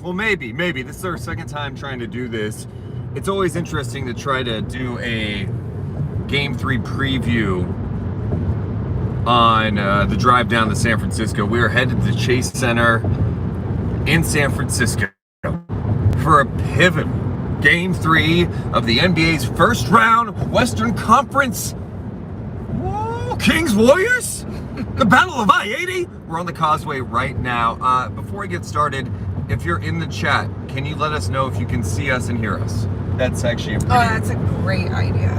Well, maybe. This is our second time trying to do this. It's always interesting to try to do a Game 3 preview on the drive down to San Francisco. We are headed to Chase Center in San Francisco for a pivotal Game 3 of the NBA's first round Western Conference. Whoa, Kings Warriors? The Battle of I-80? We're on the Causeway right now. Before we get started, if you're in the chat, can you let us know if you can see us and hear us? That's actually a that's a great idea.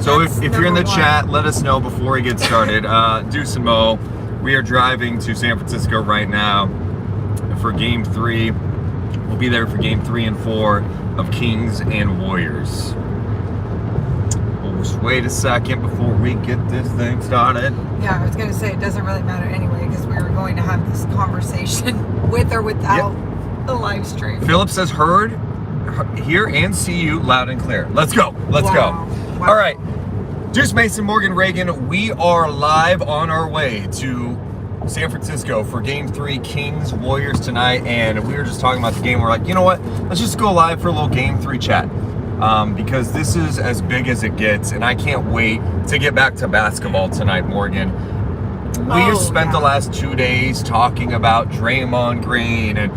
So if you're in the chat, let us know before we get started. Deuce and Mo, we are driving to San Francisco right now for Game 3. We'll be there for Game 3 and 4 of Kings and Warriors. We'll just wait a second before we get this thing started. Yeah, I was going to say it doesn't really matter anyway because we were going to have this conversation with or without the live stream. Philip says heard, hear, and see you loud and clear. Let's go. Let's go. Wow. All right. Deuce, Mason, Morgan, Reagan, we are live on our way to San Francisco for Game 3, Kings, Warriors tonight, and we were just talking about the game. We're like, you know what? Let's just go live for a little Game 3 chat because this is as big as it gets, and I can't wait to get back to basketball tonight, Morgan. We have spent the last 2 days talking about Draymond Green and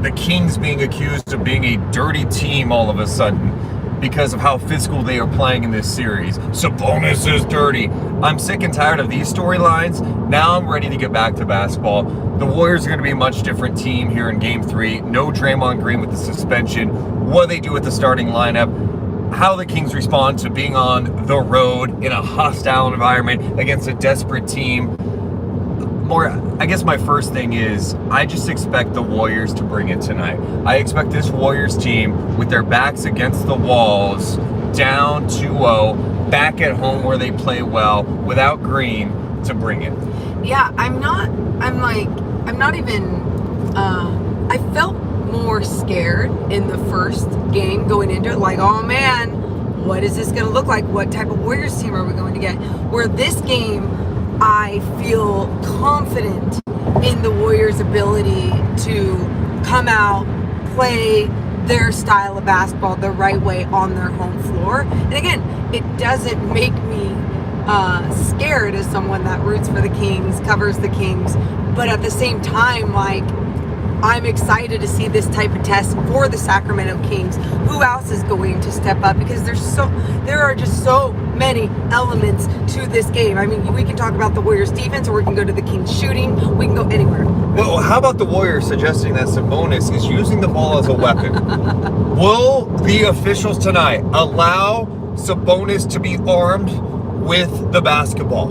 the Kings being accused of being a dirty team all of a sudden because of how physical they are playing in this series. Sabonis is dirty. I'm sick and tired of these storylines. Now I'm ready to get back to basketball. The Warriors are going to be a much different team here in Game 3. No Draymond Green with the suspension. What they do with the starting lineup. How the Kings respond to being on the road in a hostile environment against a desperate team. I guess my first thing is I just expect the Warriors to bring it tonight. I expect this Warriors team with their backs against the walls, down 2-0, back at home where they play well, without Green, to bring it. Yeah, I felt more scared in the first game going into it. Like, oh man, what is this going to look like? What type of Warriors team are we going to get? Where this game, I feel confident in the Warriors' ability to come out, play their style of basketball the right way on their home floor. And again, it doesn't make me scared as someone that roots for the Kings, covers the Kings, but at the same time, like, I'm excited to see this type of test for the Sacramento Kings. Who else is going to step up? Because there are just so many elements to this game. I mean, we can talk about the Warriors defense, or we can go to the Kings shooting. We can go anywhere. Well, how about the Warriors suggesting that Sabonis is using the ball as a weapon? Will the officials tonight allow Sabonis to be armed with the basketball?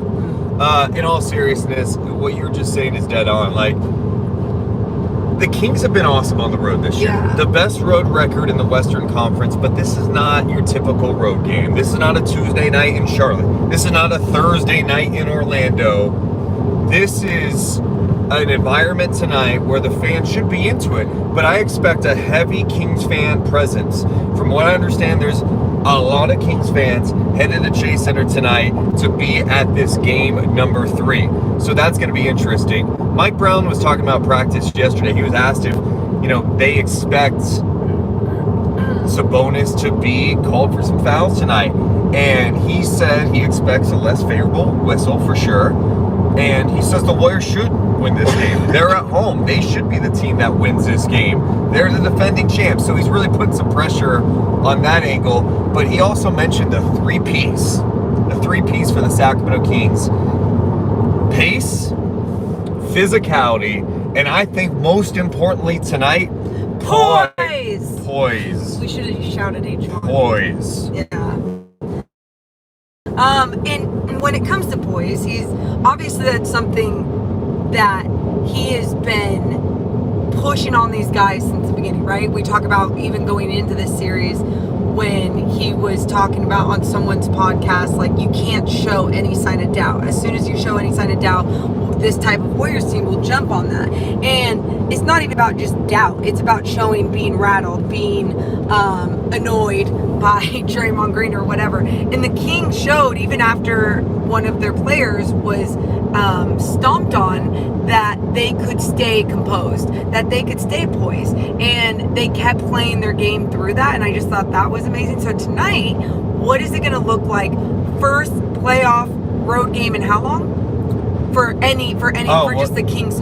In all seriousness, what you're just saying is dead on. Like, the Kings have been awesome on the road this year. Yeah. The best road record in the Western Conference, but this is not your typical road game. This is not a Tuesday night in Charlotte. This is not a Thursday night in Orlando. This is an environment tonight where the fans should be into it, but I expect a heavy Kings fan presence. From what I understand, there's a lot of Kings fans headed to Chase Center tonight to be at this game number 3. So that's going to be interesting. Mike Brown was talking about practice yesterday. He was asked if, they expect Sabonis to be called for some fouls tonight. And he said he expects a less favorable whistle for sure. And he says the Warriors should win this game. They're at home. They should be the team that wins this game. They're the defending champs. So he's really putting some pressure on that angle. But he also mentioned the three-piece for the Sacramento Kings. Pace, physicality, and I think most importantly tonight, poise. We should have shouted each one. Poise. Yeah. And when it comes to poise, that's something that he has been pushing on these guys since the beginning, right? We talk about even going into this series when he was talking about on someone's podcast, like, you can't show any sign of doubt. As soon as you show any sign of doubt, this type of Warriors team will jump on that. And it's not even about just doubt. It's about showing being rattled, being annoyed by Draymond Green or whatever. And the Kings showed, even after one of their players was stomped on, that they could stay composed, that they could stay poised. And they kept playing their game through that, and I just thought that was amazing. So tonight, what is it going to look like? First playoff road game in how long? For just the Kings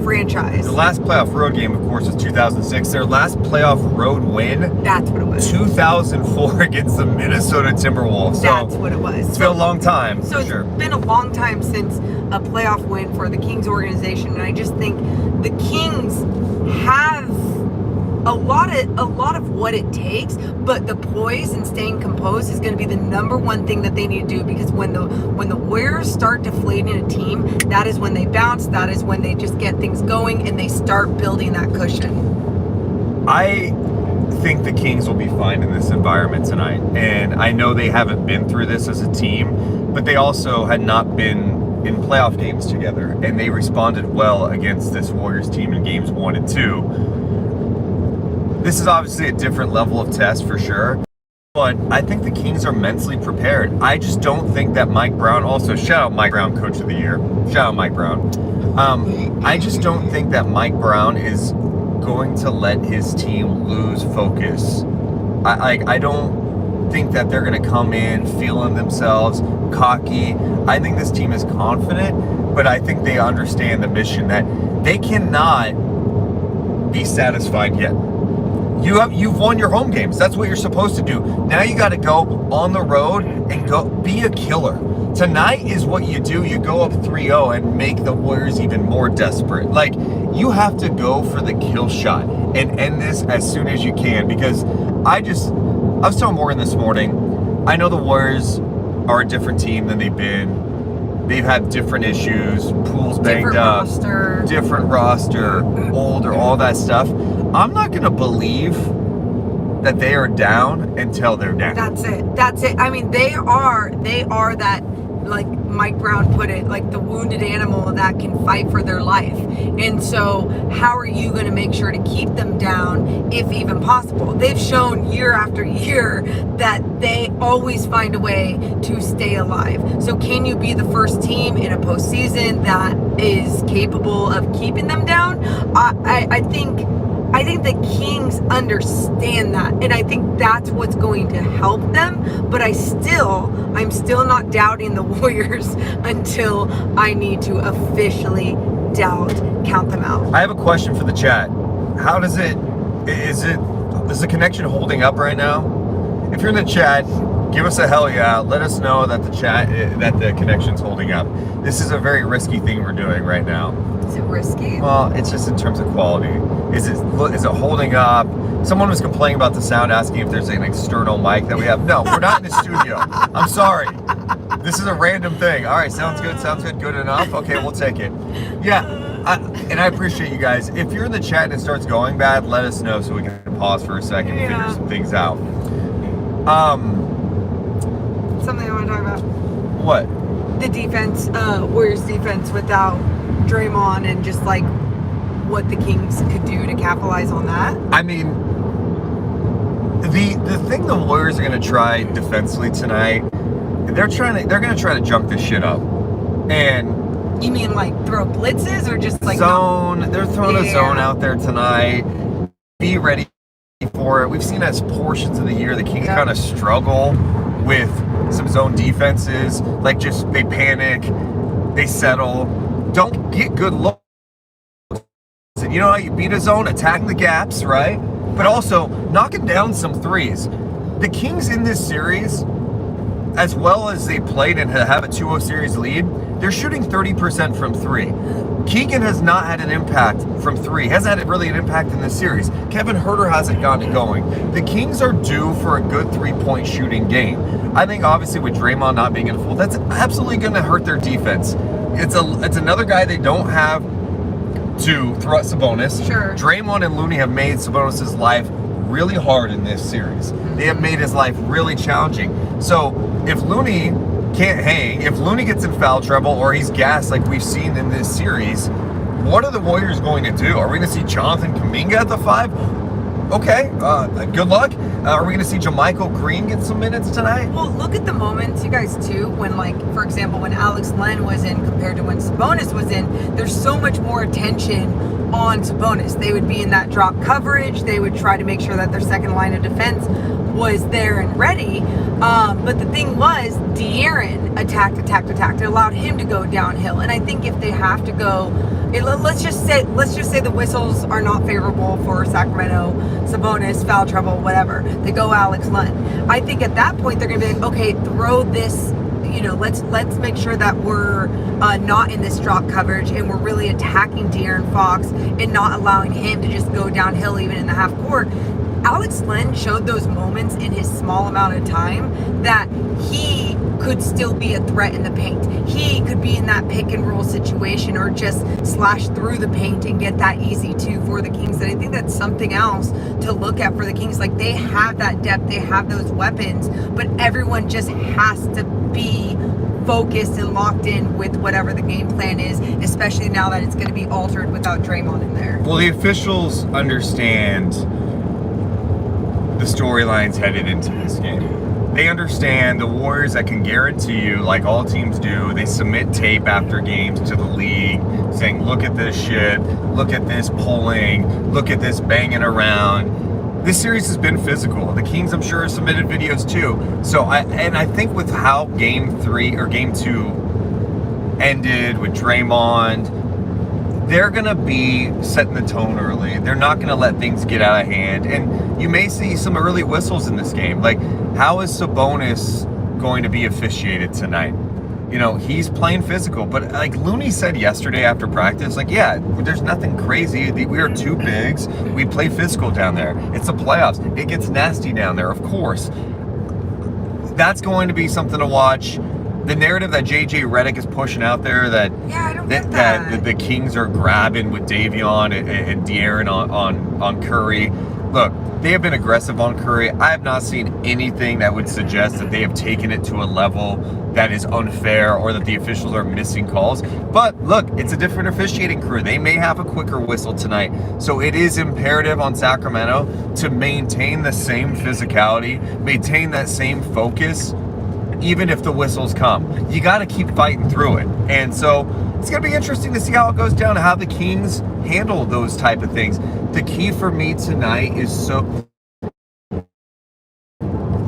franchise. The last playoff road game, of course, was 2006. Their last playoff road win. That's what it was. 2004 against the Minnesota Timberwolves. So that's what it was. It's been a long time. So sure. It's been a long time since a playoff win for the Kings organization, and I just think the Kings have a lot of what it takes, but the poise and staying composed is going to be the number one thing that they need to do, because when the Warriors start deflating a team, that is when they bounce, that is when they just get things going and they start building that cushion. I think the Kings will be fine in this environment tonight, and I know they haven't been through this as a team, but they also had not been in playoff games together, and they responded well against this Warriors team in games 1 and 2. This is obviously a different level of test for sure, but I think the Kings are mentally prepared. I just don't think that Mike Brown, also shout out Mike Brown, Coach of the Year, shout out Mike Brown. I just don't think that Mike Brown is going to let his team lose focus. I don't think that they're going to come in feeling themselves cocky. I think this team is confident, but I think they understand the mission that they cannot be satisfied yet. You've won your home games. That's what you're supposed to do. Now you got to go on the road and go be a killer. Tonight is what you do. You go up 3-0 and make the Warriors even more desperate. Like, you have to go for the kill shot and end this as soon as you can, because I was telling Morgan this morning, I know the Warriors are a different team than they've been. They've had different issues, Poole's banged up, different roster, older, all that stuff. I'm not going to believe that they are down until they're down. That's it. I mean, they are that, like Mike Brown put it, like the wounded animal that can fight for their life. And so how are you going to make sure to keep them down, if even possible? They've shown year after year that they always find a way to stay alive. So can you be the first team in a postseason that is capable of keeping them down? I think the Kings understand that, and I think that's what's going to help them. But I'm still not doubting the Warriors until I need to officially count them out. I have a question for the chat. How does is the connection holding up right now? If you're in the chat, give us a hell yeah. Let us know that the connection's holding up. This is a very risky thing we're doing right now. Is it risky? Well, it's just in terms of quality. Is it holding up? Someone was complaining about the sound, asking if there's an external mic that we have. No, we're not in the studio. I'm sorry. This is a random thing. All right, sounds good, good enough. Okay, we'll take it. Yeah, and I appreciate you guys. If you're in the chat and it starts going bad, let us know so we can pause for a second and figure some things out. Something I want to talk about. What? The defense, Warriors defense without Draymond, and just like what the Kings could do to capitalize on that. I mean, the thing the Warriors are going to try defensively tonight, they're going to try to jump this shit up. And you mean like throw blitzes or just like zone? They're throwing a zone out there tonight. Be ready for it. We've seen as portions of the year the Kings kind of struggle with some zone defenses. Like, just they panic, they settle, don't get good looks. And you know how you beat a zone? Attack the gaps, right? But also knocking down some threes. The Kings in this series, as well as they played and have a 2-0 series lead, they're shooting 30% from three. Keegan has not had an impact from three. Hasn't had really an impact in this series. Kevin Huerter hasn't gotten it going. The Kings are due for a good three-point shooting game. I think obviously with Draymond not being in full, that's absolutely going to hurt their defense. It's another guy they don't have to throw at Sabonis. Sure. Draymond and Looney have made Sabonis' life really hard in this series. They have made his life really challenging. So if Looney can't hang, if Looney gets in foul trouble or he's gassed like we've seen in this series, what are the Warriors going to do? Are we going to see Jonathan Kuminga at the 5? Okay, good luck. Are we going to see JaMychal Green get some minutes tonight? Well, look at the moments, you guys, too, when, like, for example, when Alex Len was in compared to when Sabonis was in, there's so much more attention on Sabonis. They would be in that drop coverage. They would try to make sure that their second line of defense was there and ready. But the thing was, De'Aaron attacked. It allowed him to go downhill. And I think if they have to go, let's just say the whistles are not favorable for Sacramento, Sabonis, foul trouble, whatever. They go Alex Len. I think at that point they're going to be like, okay, throw this. Let's make sure that we're not in this drop coverage and we're really attacking De'Aaron Fox and not allowing him to just go downhill even in the half court. Alex Len showed those moments in his small amount of time that he could still be a threat in the paint. He could be in that pick and roll situation or just slash through the paint and get that easy too for the Kings. And I think that's something else to look at for the Kings. Like, they have that depth, they have those weapons, but everyone just has to be focused and locked in with whatever the game plan is, especially now that it's going to be altered without Draymond in there. Well, the officials understand the storylines headed into this game. They understand the Warriors, I can guarantee you, like all teams do, they submit tape after games to the league saying, look at this shit, look at this pulling, look at this banging around. This series has been physical. The Kings, I'm sure, submitted videos too. So I think with how game 2 ended with Draymond, they're going to be setting the tone early. They're not going to let things get out of hand. And you may see some early whistles in this game. Like, how is Sabonis going to be officiated tonight? He's playing physical. But like Looney said yesterday after practice, like, yeah, there's nothing crazy. We are two bigs. We play physical down there. It's the playoffs. It gets nasty down there, of course. That's going to be something to watch. The narrative that JJ Redick is pushing out there that the Kings are grabbing with Davion and De'Aaron on Curry. Look, they have been aggressive on Curry. I have not seen anything that would suggest that they have taken it to a level that is unfair or that the officials are missing calls. But look, it's a different officiating crew. They may have a quicker whistle tonight. So it is imperative on Sacramento to maintain the same physicality, maintain that same focus, even if the whistles come. You got to keep fighting through it. And so it's going to be interesting to see how it goes down, how the Kings handle those type of things. The key for me tonight is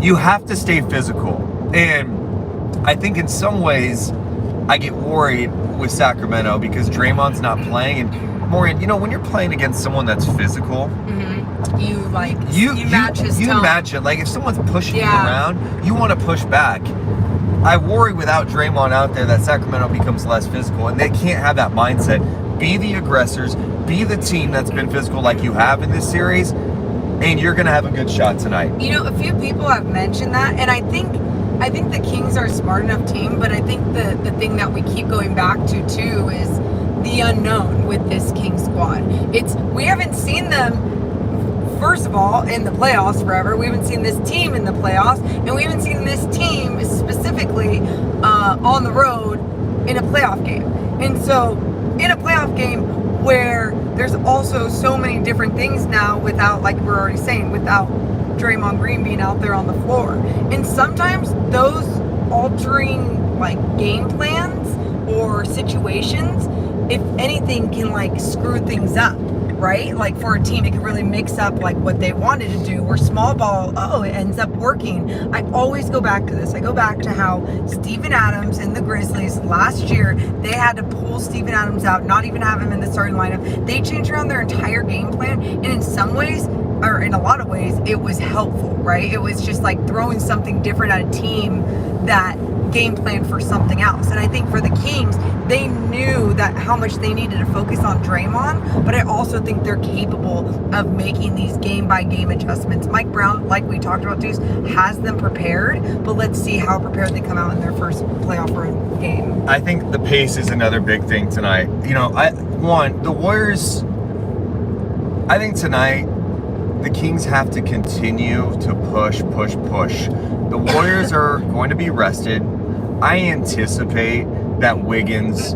you have to stay physical. And I think in some ways I get worried with Sacramento because Draymond's not playing. And Maureen, when you're playing against someone that's physical, you match his tone. You match it. Like, if someone's pushing you around, you want to push back. I worry without Draymond out there that Sacramento becomes less physical, and they can't have that mindset. Be the aggressors, be the team that's been physical like you have in this series, and you're going to have a good shot tonight. A few people have mentioned that, and I think the Kings are a smart enough team, but I think the thing that we keep going back to too is the unknown with this Kings squad. We haven't seen them, first of all, in the playoffs forever. We haven't seen this team in the playoffs, and we haven't seen this team specifically on the road in a playoff game. And so in a playoff game where there's also so many different things now without, like we're already saying, without Draymond Green being out there on the floor. And sometimes those altering like game plans or situations, if anything, can screw things up, right? Like, for a team, it can really mix up what they wanted to do, or small ball, it ends up working. I always go back to this. I go back to how Steven Adams and the Grizzlies last year, they had to pull Steven Adams out, not even have him in the starting lineup. They changed around their entire game plan, and in some ways, or in a lot of ways, it was helpful, right? It was just throwing something different at a team that game plan for something else. And I think for the Kings, they knew that how much they needed to focus on Draymond, but I also think they're capable of making these game-by-game adjustments. Mike Brown, like we talked about, Deuce, has them prepared, but let's see how prepared they come out in their first playoff run game. I think the pace is another big thing tonight. The Warriors, I think tonight, the Kings have to continue to push. The Warriors are going to be rested. I anticipate that Wiggins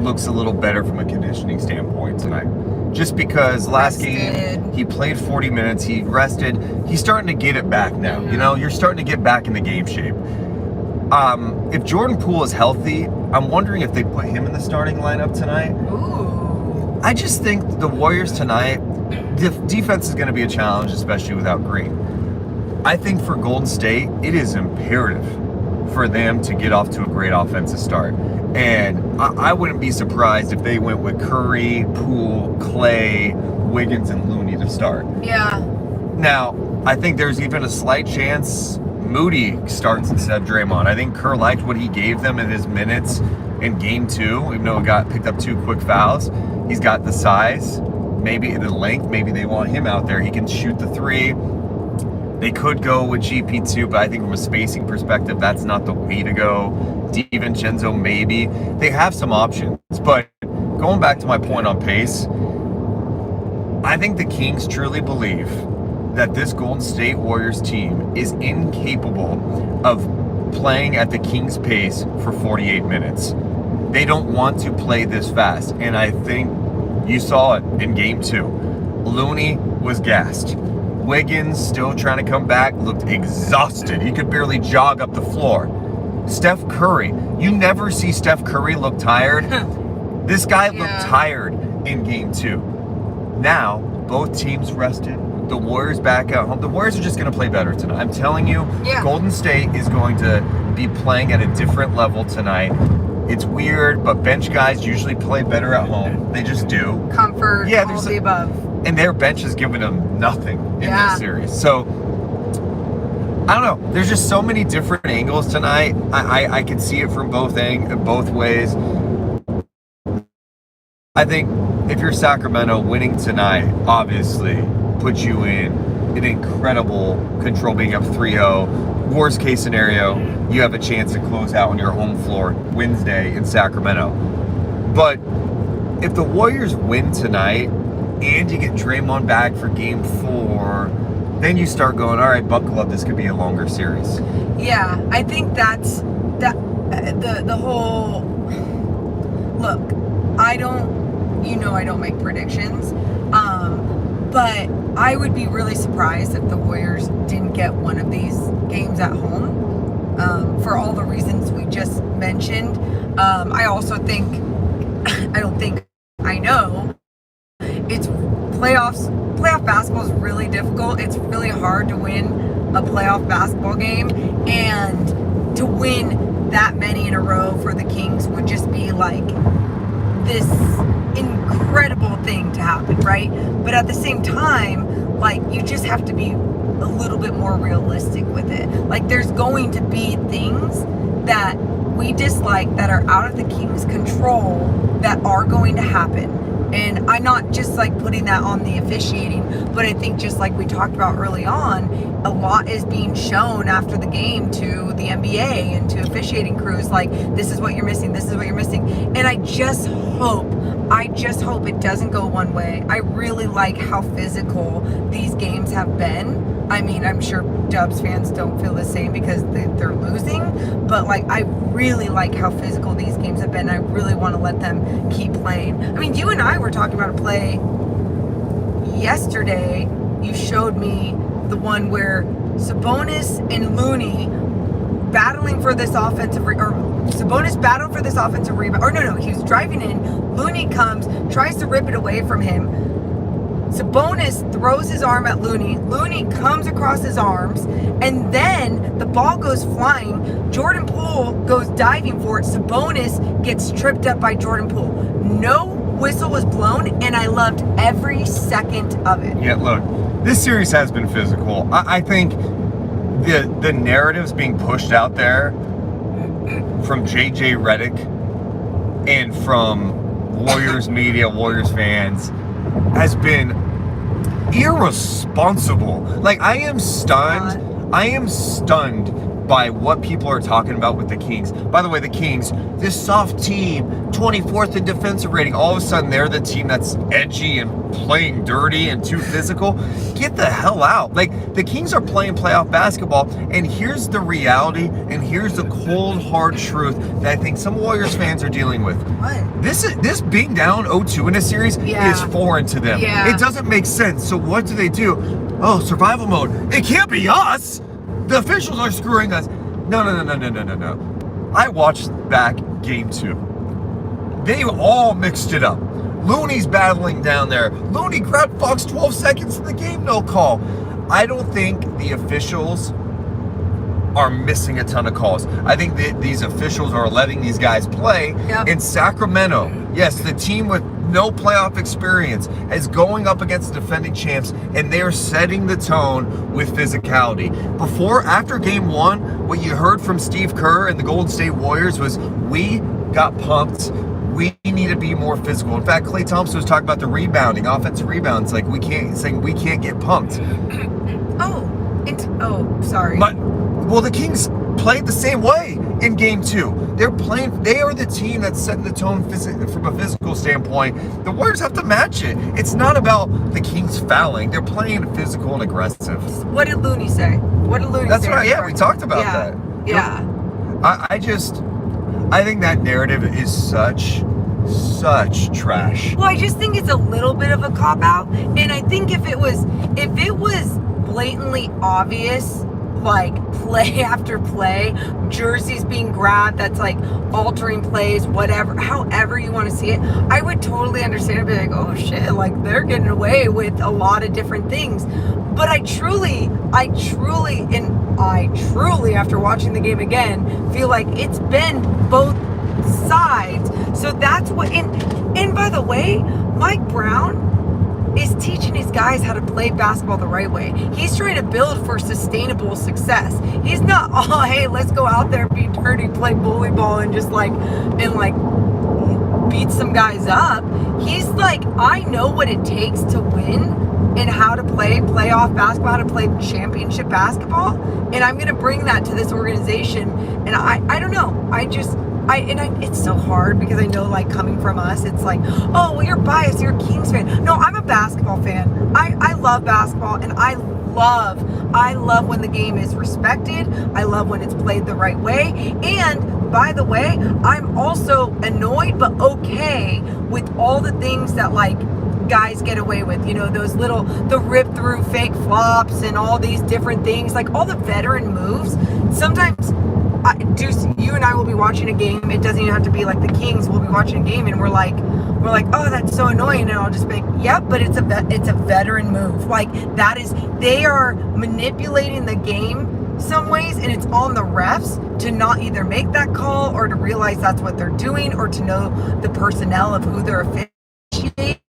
looks a little better from a conditioning standpoint tonight. Just because last game he played 40 minutes, he rested. He's starting to get it back now. You're starting to get back into game shape. If Jordan Poole is healthy, I'm wondering if they put him in the starting lineup tonight. Ooh. I just think the Warriors tonight, defense is going to be a challenge, especially without Green. I think for Golden State, it is imperative for them to get off to a great offensive start. And I wouldn't be surprised if they went with Curry, Poole, Clay, Wiggins, and Looney to start. Yeah. Now, I think there's even a slight chance Moody starts instead of Draymond. I think Kerr liked what he gave them in his minutes in game 2, even though he got picked up 2 quick fouls. He's got the size, maybe the length, maybe they want him out there. He can shoot the 3. They could go with GP2, but I think from a spacing perspective, that's not the way to go. DiVincenzo, maybe. They have some options. But going back to my point on pace, I think the Kings truly believe that this Golden State Warriors team is incapable of playing at the Kings' pace for 48 minutes. They don't want to play this fast. And I think you saw it in game 2. Looney was gassed. Wiggins, still trying to come back, looked exhausted. He could barely jog up the floor. Steph Curry, you never see Steph Curry look tired. This guy looked tired in game 2. Now, both teams rested. The Warriors back at home. The Warriors are just going to play better tonight. I'm telling you, Golden State is going to be playing at a different level tonight. It's weird, but bench guys usually play better at home. They just do. Comfort, all the above. And their bench is giving them nothing in this series. So, I don't know. There's just so many different angles tonight. I can see it from both ways. I think if you're Sacramento, winning tonight obviously puts you in an incredible control, being up 3-0. Worst case scenario, you have a chance to close out on your home floor Wednesday in Sacramento. But if the Warriors win tonight and you get Draymond back for game 4, then you start going, all right, buckle up, this could be a longer series. Yeah, I think that's the whole look. I don't make predictions, but I would be really surprised if the Warriors didn't get one of these games at home, for all the reasons we just mentioned. I also think, I know it's playoff basketball is really difficult. It's really hard to win a playoff basketball game, and to win that many in a row for the Kings would just be like this incredible thing to happen, right? But at the same time, like, you just have to be a little bit more realistic with it. Like, there's going to be things that we dislike that are out of the Kings' control that are going to happen. And I'm not just like putting that on the officiating, but I think just like we talked about early on, a lot is being shown after the game to the NBA and to officiating crews, like, this is what you're missing, this is what you're missing. And I just hope it doesn't go one way. I really like how physical these games have been. I mean, I'm sure Dubs fans don't feel the same because they're losing, but like, I really like how physical these games have been. I really want to let them keep playing. I mean, you and I were talking about a play yesterday. You showed me the one where Sabonis and Looney battling for this offensive Sabonis battled for this offensive rebound. Or no, he was driving in. Looney comes, tries to rip it away from him. Sabonis throws his arm at Looney. Looney comes across his arms, and then the ball goes flying. Jordan Poole goes diving for it. Sabonis gets tripped up by Jordan Poole. No whistle was blown, and I loved every second of it. Yeah, look, this series has been physical. I think the narratives being pushed out there from JJ Redick and from Warriors media, Warriors fans, has been irresponsible. Like, I am stunned. I am stunned by what people are talking about with the Kings. By the way, the Kings, this soft team, 24th in defensive rating. All of a sudden, they're the team that's edgy and playing dirty and too physical. Get the hell out. Like, the Kings are playing playoff basketball, and here's the reality, and here's the cold, hard truth that I think some Warriors fans are dealing with. What? This being down 0-2 in a series is foreign to them. Yeah. It doesn't make sense. So what do? Oh, survival mode. It can't be us. The officials are screwing us. No. I watched back game 2. They all mixed it up. Looney's battling down there. Looney grabbed Fox 12 seconds in the game, no call. I don't think the officials are missing a ton of calls. I think that these officials are letting these guys play. Yep. In Sacramento, yes, the team with no playoff experience is going up against the defending champs, and they're setting the tone with physicality. After game one, what you heard from Steve Kerr and the Golden State Warriors was, we got pumped. We need to be more physical. In fact, Klay Thompson was talking about the rebounding, offensive rebounds. Like, we can't get pumped. Sorry. But, well, the Kings played the same way in game two. They are the team that's setting the tone from a physical standpoint. The Warriors have to match it. It's not about the Kings fouling. They're playing physical and aggressive. What did Looney say? That's right. Yeah, we talked about that. Yeah. I think that narrative is such trash. Well, I just think it's a little bit of a cop-out. And I think if it was blatantly obvious, like play after play, jerseys being grabbed, that's like altering plays, whatever, however you want to see it, I would totally understand and be like, oh shit, like they're getting away with a lot of different things. But I truly, after watching the game again, feel like it's been both sides. So that's what, and by the way, Mike Brown is teaching his guys how to play basketball the right way. He's trying to build for sustainable success. He's not, oh, hey, let's go out there, be dirty, play bully ball, and just beat some guys up. He's like, I know what it takes to win and how to play playoff basketball, how to play championship basketball, and I'm going to bring that to this organization. And I don't know. It's so hard because I know, like, coming from us, it's like, oh, well, you're biased, you're a Kings fan. No, I'm a basketball fan. I love basketball, and I love when the game is respected. I love when it's played the right way. And by the way, I'm also annoyed but okay with all the things that, like, guys get away with, the rip through fake flops and all these different things, like all the veteran moves. Sometimes Deuce, you and I will be watching a game. It doesn't even have to be like the Kings. We'll be watching a game and we're like, oh, that's so annoying. And I'll just be like, yep, but it's a veteran move. Like, they are manipulating the game some ways, and it's on the refs to not either make that call or to realize that's what they're doing, or to know the personnel of who they're officiating.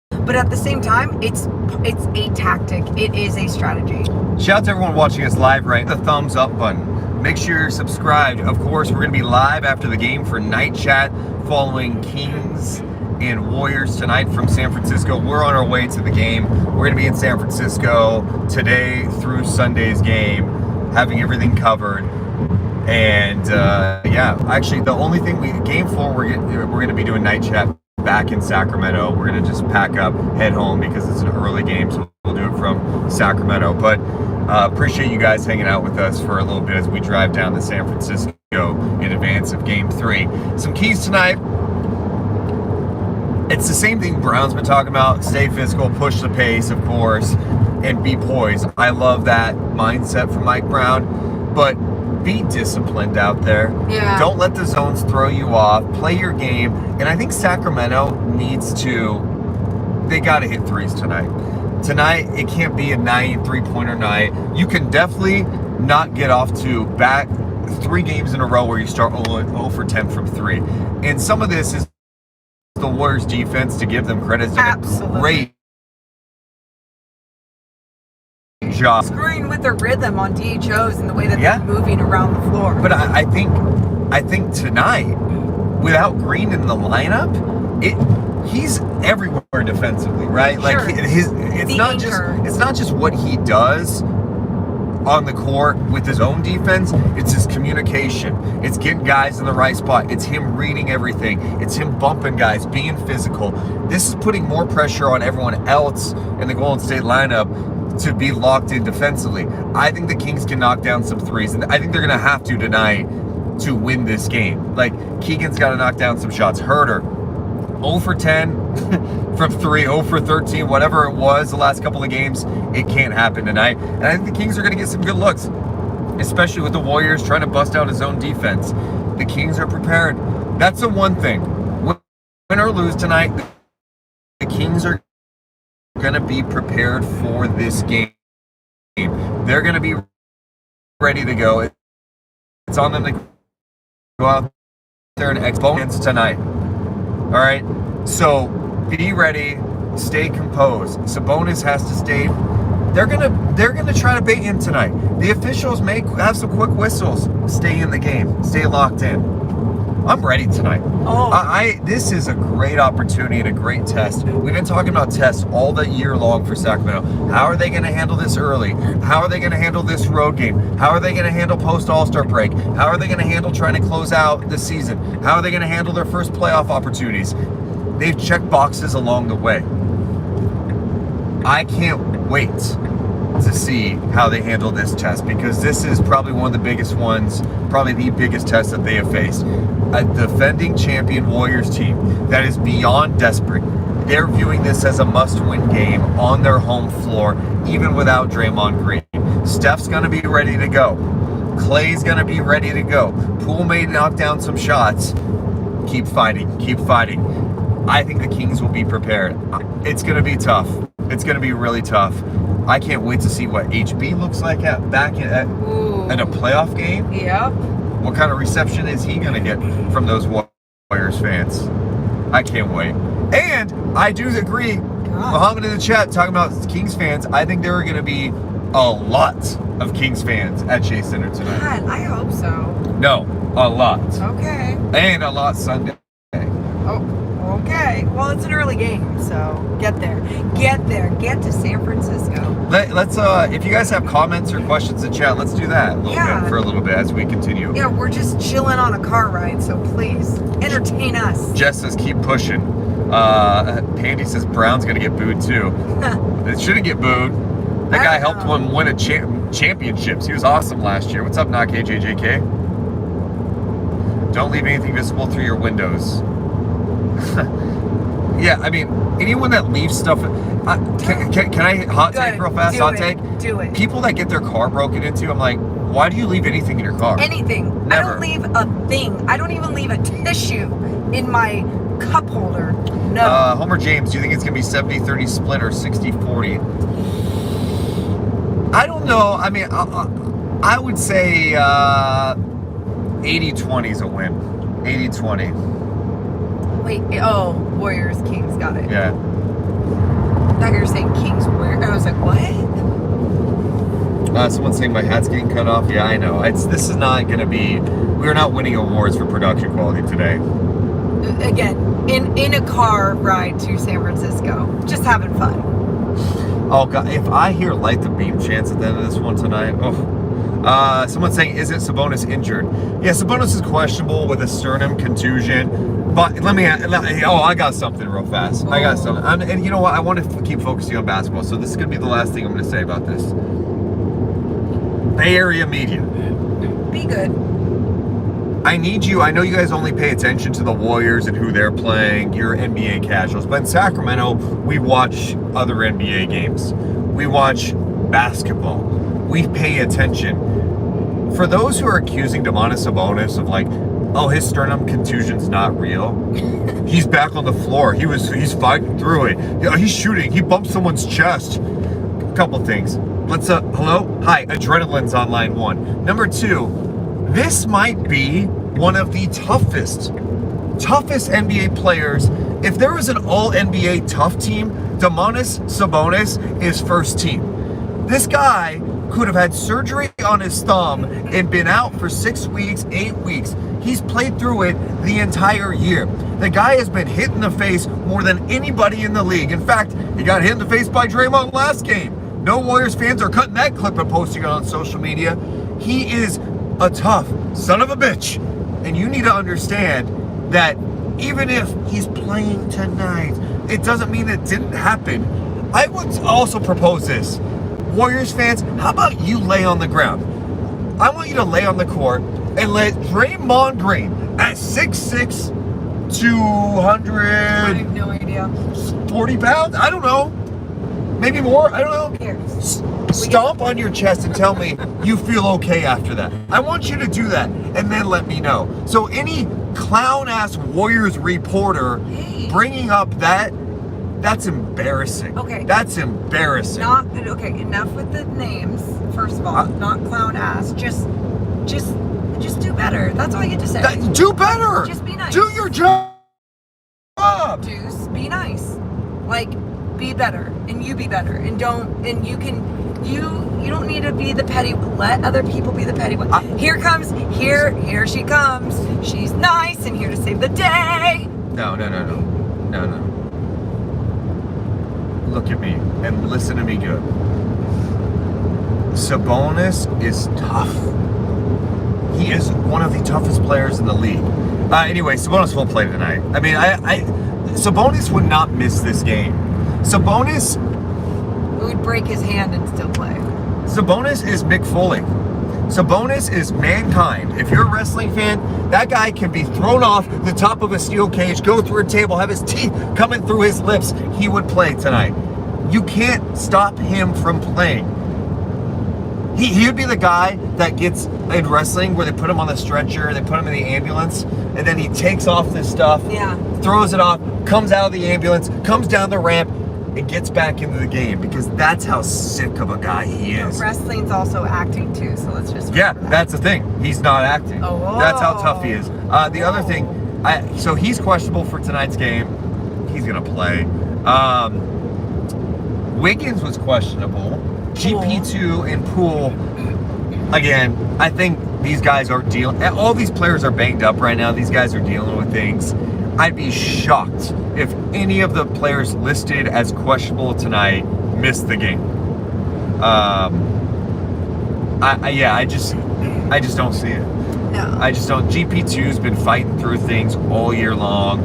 But at the same time, it's a tactic. It is a strategy. Shout out to everyone watching us live, right? The thumbs up button. Make sure you're subscribed. Of course, we're going to be live after the game for Night Chat following Kings and Warriors tonight from San Francisco. We're on our way to the game. We're going to be in San Francisco today through Sunday's game, having everything covered. And actually, the only thing game 4, we're going to be doing Night Chat back in Sacramento. We're going to just pack up, head home because it's an early game, so we'll do it from Sacramento. But appreciate you guys hanging out with us for a little bit as we drive down to San Francisco in advance of game 3. Some keys tonight. It's the same thing Brown's been talking about. Stay physical, push the pace, of course, and be poised. I love that mindset from Mike Brown, but be disciplined out there. Yeah. Don't let the zones throw you off. Play your game. And I think Sacramento they got to hit threes tonight. Tonight, it can't be a 9 3-pointer night. You can definitely not get off to back 3 games in a row where you start 0 for 10 from 3. And some of this is the Warriors defense, to give them credit. It's a great job. Screwing with the rhythm on DHOs and the way that they're moving around the floor. But I think tonight, without Green in the lineup, he's everywhere defensively, right? Sure. Like it's not just what he does on the court with his own defense. It's his communication. It's getting guys in the right spot. It's him reading everything. It's him bumping guys, being physical. This is putting more pressure on everyone else in the Golden State lineup to be locked in defensively. I think the Kings can knock down some threes, and I think they're going to have to tonight to win this game. Like, Keegan's got to knock down some shots. Herter, 0 for 10 from 3, 0 for 13, whatever it was the last couple of games. It can't happen tonight. And I think the Kings are going to get some good looks, especially with the Warriors trying to bust out his own defense. The Kings are prepared. That's the one thing. Win or lose tonight, the Kings are going to be prepared for this game. They're going to be ready to go. It's on them to go out there and exponents tonight. All right? So be ready. Stay composed. Sabonis has to stay. They're gonna try to bait him tonight. The officials may have some quick whistles. Stay in the game. Stay locked in. I'm ready tonight. This is a great opportunity and a great test. We've been talking about tests all the year long for Sacramento. How are they going to handle this early? How are they going to handle this road game? How are they going to handle post All-Star break? How are they going to handle trying to close out the season? How are they going to handle their first playoff opportunities? They've checked boxes along the way. I can't wait to see how they handle this test, because this is probably one of the biggest ones, probably the biggest test that they have faced. A defending champion Warriors team that is beyond desperate. They're viewing this as a must-win game on their home floor, even without Draymond Green. Steph's going to be ready to go. Clay's going to be ready to go. Poole may knock down some shots. Keep fighting. Keep fighting. I think the Kings will be prepared. It's going to be tough. It's going to be really tough. I can't wait to see what HB looks like back in a playoff game. Yep. What kind of reception is he going to get from those Warriors fans? I can't wait. And I do agree, Muhammad in the chat talking about Kings fans, I think there are going to be a lot of Kings fans at Chase Center tonight. God, I hope so. No, a lot. Okay. And a lot Sunday. Oh, okay. Well, it's an early game, so get there. Get there. Get to San Francisco. Let's if you guys have comments or questions in chat, let's do that for a little bit as we continue. Yeah, we're just chilling on a car ride, so please entertain us. Jess says keep pushing. Pandy says Brown's gonna get booed too. It shouldn't get booed. That guy helped one win a championships. He was awesome last year. What's up, Knock AJJK? Don't leave anything visible through your windows. Yeah, I mean, anyone that leaves stuff. Can I hot take real fast? Hot take? Do it. People that get their car broken into, I'm like, why do you leave anything in your car? Anything. Never. I don't leave a thing. I don't even leave a tissue in my cup holder. No. Homer James, do you think it's going to be 70-30 split or 60-40? I don't know. I mean, I would say 80-20 is a win. 80-20. Wait, Warriors, Kings, got it. Yeah. I thought you were saying Kings, Warriors. I was like, what? Someone's saying my hat's getting cut off. Yeah, I know. This is not going to be, we're not winning awards for production quality today. Again, in a car ride to San Francisco. Just having fun. Oh, God. If I hear light the beam chants at the end of this one tonight, someone's saying, isn't Sabonis injured? Yeah, Sabonis is questionable with a sternum contusion. But I got something real fast. I got something. And you know what? I want to keep focusing on basketball. So this is going to be the last thing I'm going to say about this. Bay Area media. Be good. I need you. I know you guys only pay attention to the Warriors and who they're playing. You're NBA casuals. But in Sacramento, we watch other NBA games. We watch basketball. We pay attention. For those who are accusing Domantas Sabonis of his sternum contusion's not real. He's back on the floor. He's fighting through it. Yeah, he's shooting. He bumped someone's chest. A couple things. Let's hello? Hi, adrenaline's on line 1. Number 2, this might be one of the toughest NBA players. If there was an all NBA tough team, Domantas Sabonis is first team. This guy could have had surgery on his thumb and been out for 6 weeks, 8 weeks. He's played through it the entire year. The guy has been hit in the face more than anybody in the league. In fact, he got hit in the face by Draymond last game. No Warriors fans are cutting that clip and posting it on social media. He is a tough son of a bitch. And you need to understand that even if he's playing tonight, it doesn't mean it didn't happen. I would also propose this. Warriors fans, how about you lay on the ground? I want you to lay on the court and let Draymond Green at 6'6", 200... I have no idea. 40 pounds? I don't know. Maybe more? I don't know. Who cares? Stomp on your chest and tell me you feel okay after that. I want you to do that and then let me know. So any clown-ass Warriors reporter bringing up that's embarrassing. Okay. That's embarrassing. Okay, enough with the names, first of all. Not clown ass. Just do better. That's all I get to say. Do better. Just be nice. Do your job. Deuce, be nice. Like, be better. And you be better. And you don't need to be the petty one. Let other people be the petty one. Here she comes. She's nice and here to save the day. No. Look at me and listen to me good. Sabonis is tough. He is one of the toughest players in the league. Anyway, Sabonis will play tonight. I mean, Sabonis would not miss this game. Sabonis would break his hand and still play. Sabonis is Mick Foley. Sabonis is mankind. If you're a wrestling fan, that guy can be thrown off the top of a steel cage, go through a table, have his teeth coming through his lips. He would play tonight. You can't stop him from playing. He would be the guy that gets in wrestling where they put him on the stretcher, they put him in the ambulance, and then he takes off this stuff, throws it off, comes out of the ambulance, comes down the ramp, and gets back into the game because that's how sick of a guy he is. Wrestling's also acting too, so let's just that's the thing. He's not acting. That's how tough he is. The other thing, so he's questionable for tonight's game. He's gonna play. Wiggins was questionable. GP2 and Poole, again, I think these guys are dealing, all these players are banged up right now. These guys are dealing with things. I'd be shocked if any of the players listed as questionable tonight missed the game. I just don't see it. No. I just don't. GP2's been fighting through things all year long.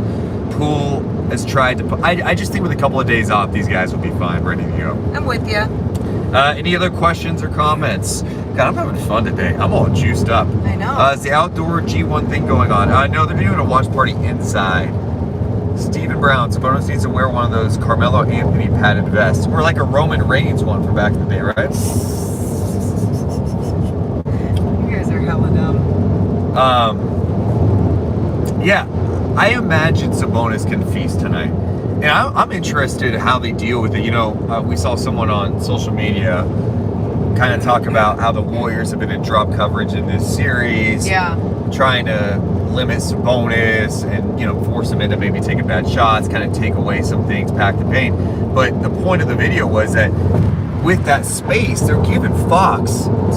Poole has tried to put, I just think with a couple of days off, these guys will be fine, ready to go. I'm with you. Any other questions or comments? God, I'm having fun today. I'm all juiced up. I know. Is the outdoor G1 thing going on? No, they're doing a watch party inside. Stephen Brown, Sabonis needs to wear one of those Carmelo Anthony padded vests. Or like a Roman Reigns one from back in the day, right? You guys are hella dumb. Yeah, I imagine Sabonis can feast tonight. And I'm interested in how they deal with it. You know, we saw someone on social media kind of talk about how the Warriors have been in drop coverage in this series. Yeah. Trying to limit Sabonis and, you know, force him into maybe taking bad shots, kind of take away some things, pack the paint. But the point of the video was that with that space, they're giving Fox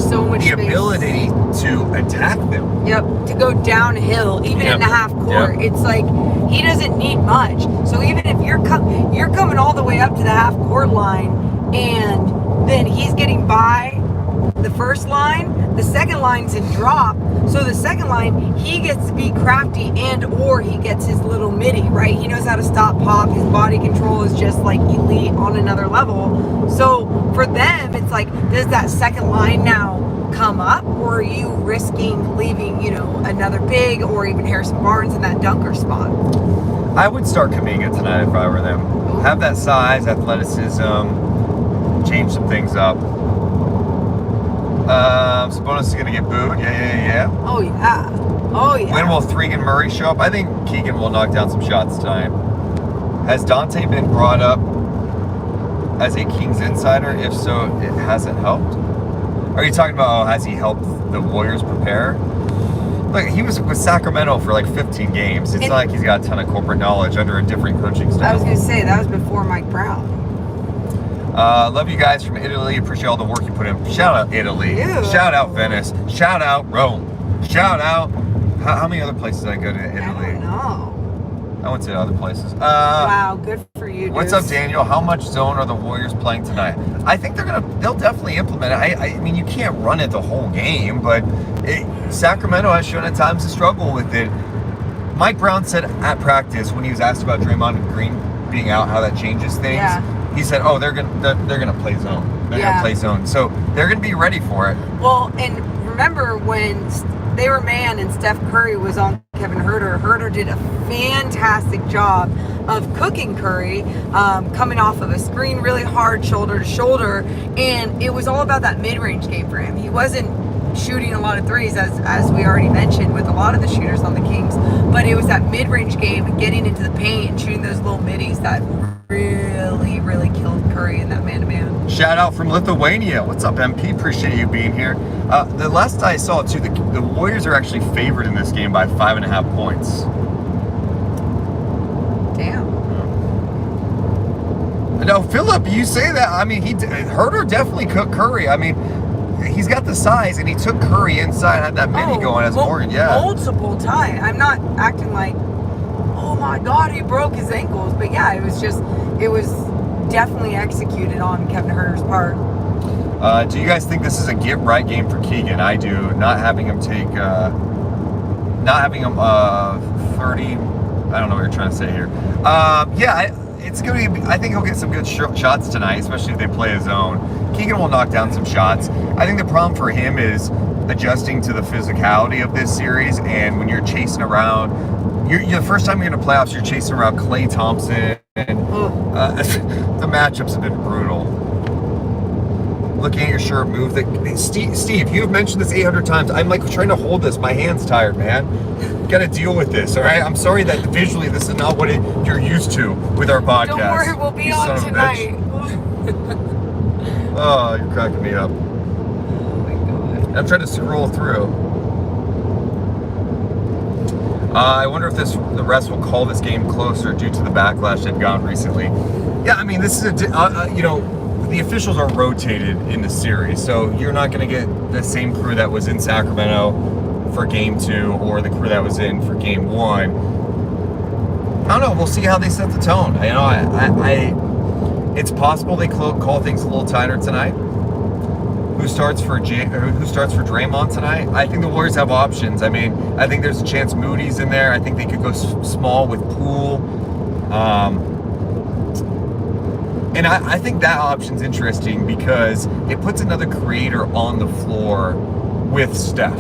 so much the ability to attack them. Yep, to go downhill, even in the half court. It's like he doesn't need much. So even if you're coming all the way up to the half court line, and then he's getting by the first line, the second line's in drop. So the second line, he gets to be crafty or he gets his little midi, right? He knows how to stop pop. His body control is just like elite on another level. So for them, it's like, does that second line now come up, or are you risking leaving, you know, another big or even Harrison Barnes in that dunker spot? I would start Kuminga tonight if I were them. Have that size, athleticism, change some things up. Sabonis is going to get booed. Yeah. Oh, yeah. Oh, yeah. When will Keegan Murray show up? I think Keegan will knock down some shots tonight. Has Dante been brought up as a Kings insider? If so, it hasn't helped. Are you talking about, has he helped the Warriors prepare? Look, he was with Sacramento for like 15 games. It's not like he's got a ton of corporate knowledge under a different coaching style. I was going to say, that was before Mike Brown. Love you guys from Italy. Appreciate all the work you put in. Shout out Italy. Ew. Shout out Venice. Shout out Rome. Shout out. How many other places did I go to Italy? I don't know. I went to other places. Wow, good for you, What's up, Daniel? How much zone are the Warriors playing tonight? I think they'll definitely implement it. I mean, you can't run it the whole game, but Sacramento has shown at times to struggle with it. Mike Brown said at practice when he was asked about Draymond and Green being out, how that changes things. Yeah. He said, "Oh, they're gonna play zone. They're gonna play zone. So they're gonna be ready for it." Well, and remember when they were man and Steph Curry was on Kevin Huerter. Huerter did a fantastic job of cooking Curry, coming off of a screen really hard, shoulder to shoulder, and it was all about that mid-range game for him. He wasn't shooting a lot of threes, as we already mentioned with a lot of the shooters on the Kings, but it was that mid-range game and getting into the paint and shooting those little middies that really killed Curry in that man-to-man. Shout out from Lithuania. What's up, MP? Appreciate you being here. The last I saw, too, the Warriors are actually favored in this game by 5.5 points. Damn. No, Philip, you say that. I mean, Huerter definitely cooked Curry. I mean, he's got the size, and he took Curry inside, had that mini going as Morgan. Yeah. Multiple times. I'm not acting like, oh my God, he broke his ankles. But yeah, it was definitely executed on Kevin Huerter's part. Do you guys think this is a get right game for Keegan? I do. Not having him 30. I don't know what you're trying to say here. It's gonna be. I think he'll get some good shots tonight, especially if they play his own. Keegan will knock down some shots. I think the problem for him is adjusting to the physicality of this series, and when you're chasing around, you're the first time you're in the playoffs, you're chasing around Klay Thompson, and the matchups have been brutal. Looking at your shirt, move that. Steve, you've mentioned this 800 times. I'm like trying to hold this. My hand's tired, man. Got to deal with this, all right? I'm sorry that visually this is not what you're used to with our podcast. Don't worry, we'll be on tonight. Oh, you're cracking me up. Oh my God. I'm trying to scroll through. I wonder if the refs will call this game closer due to the backlash they've gotten recently. Yeah, I mean, this is the officials are rotated in the series, so you're not going to get the same crew that was in Sacramento for game 2 or the crew that was in for game 1. I don't know. We'll see how they set the tone. You know, it's possible they call things a little tighter tonight. Who starts for Draymond tonight? I think the Warriors have options. I mean, I think there's a chance Moody's in there. I think they could go small with Poole. And I think that option's interesting because it puts another creator on the floor with Steph.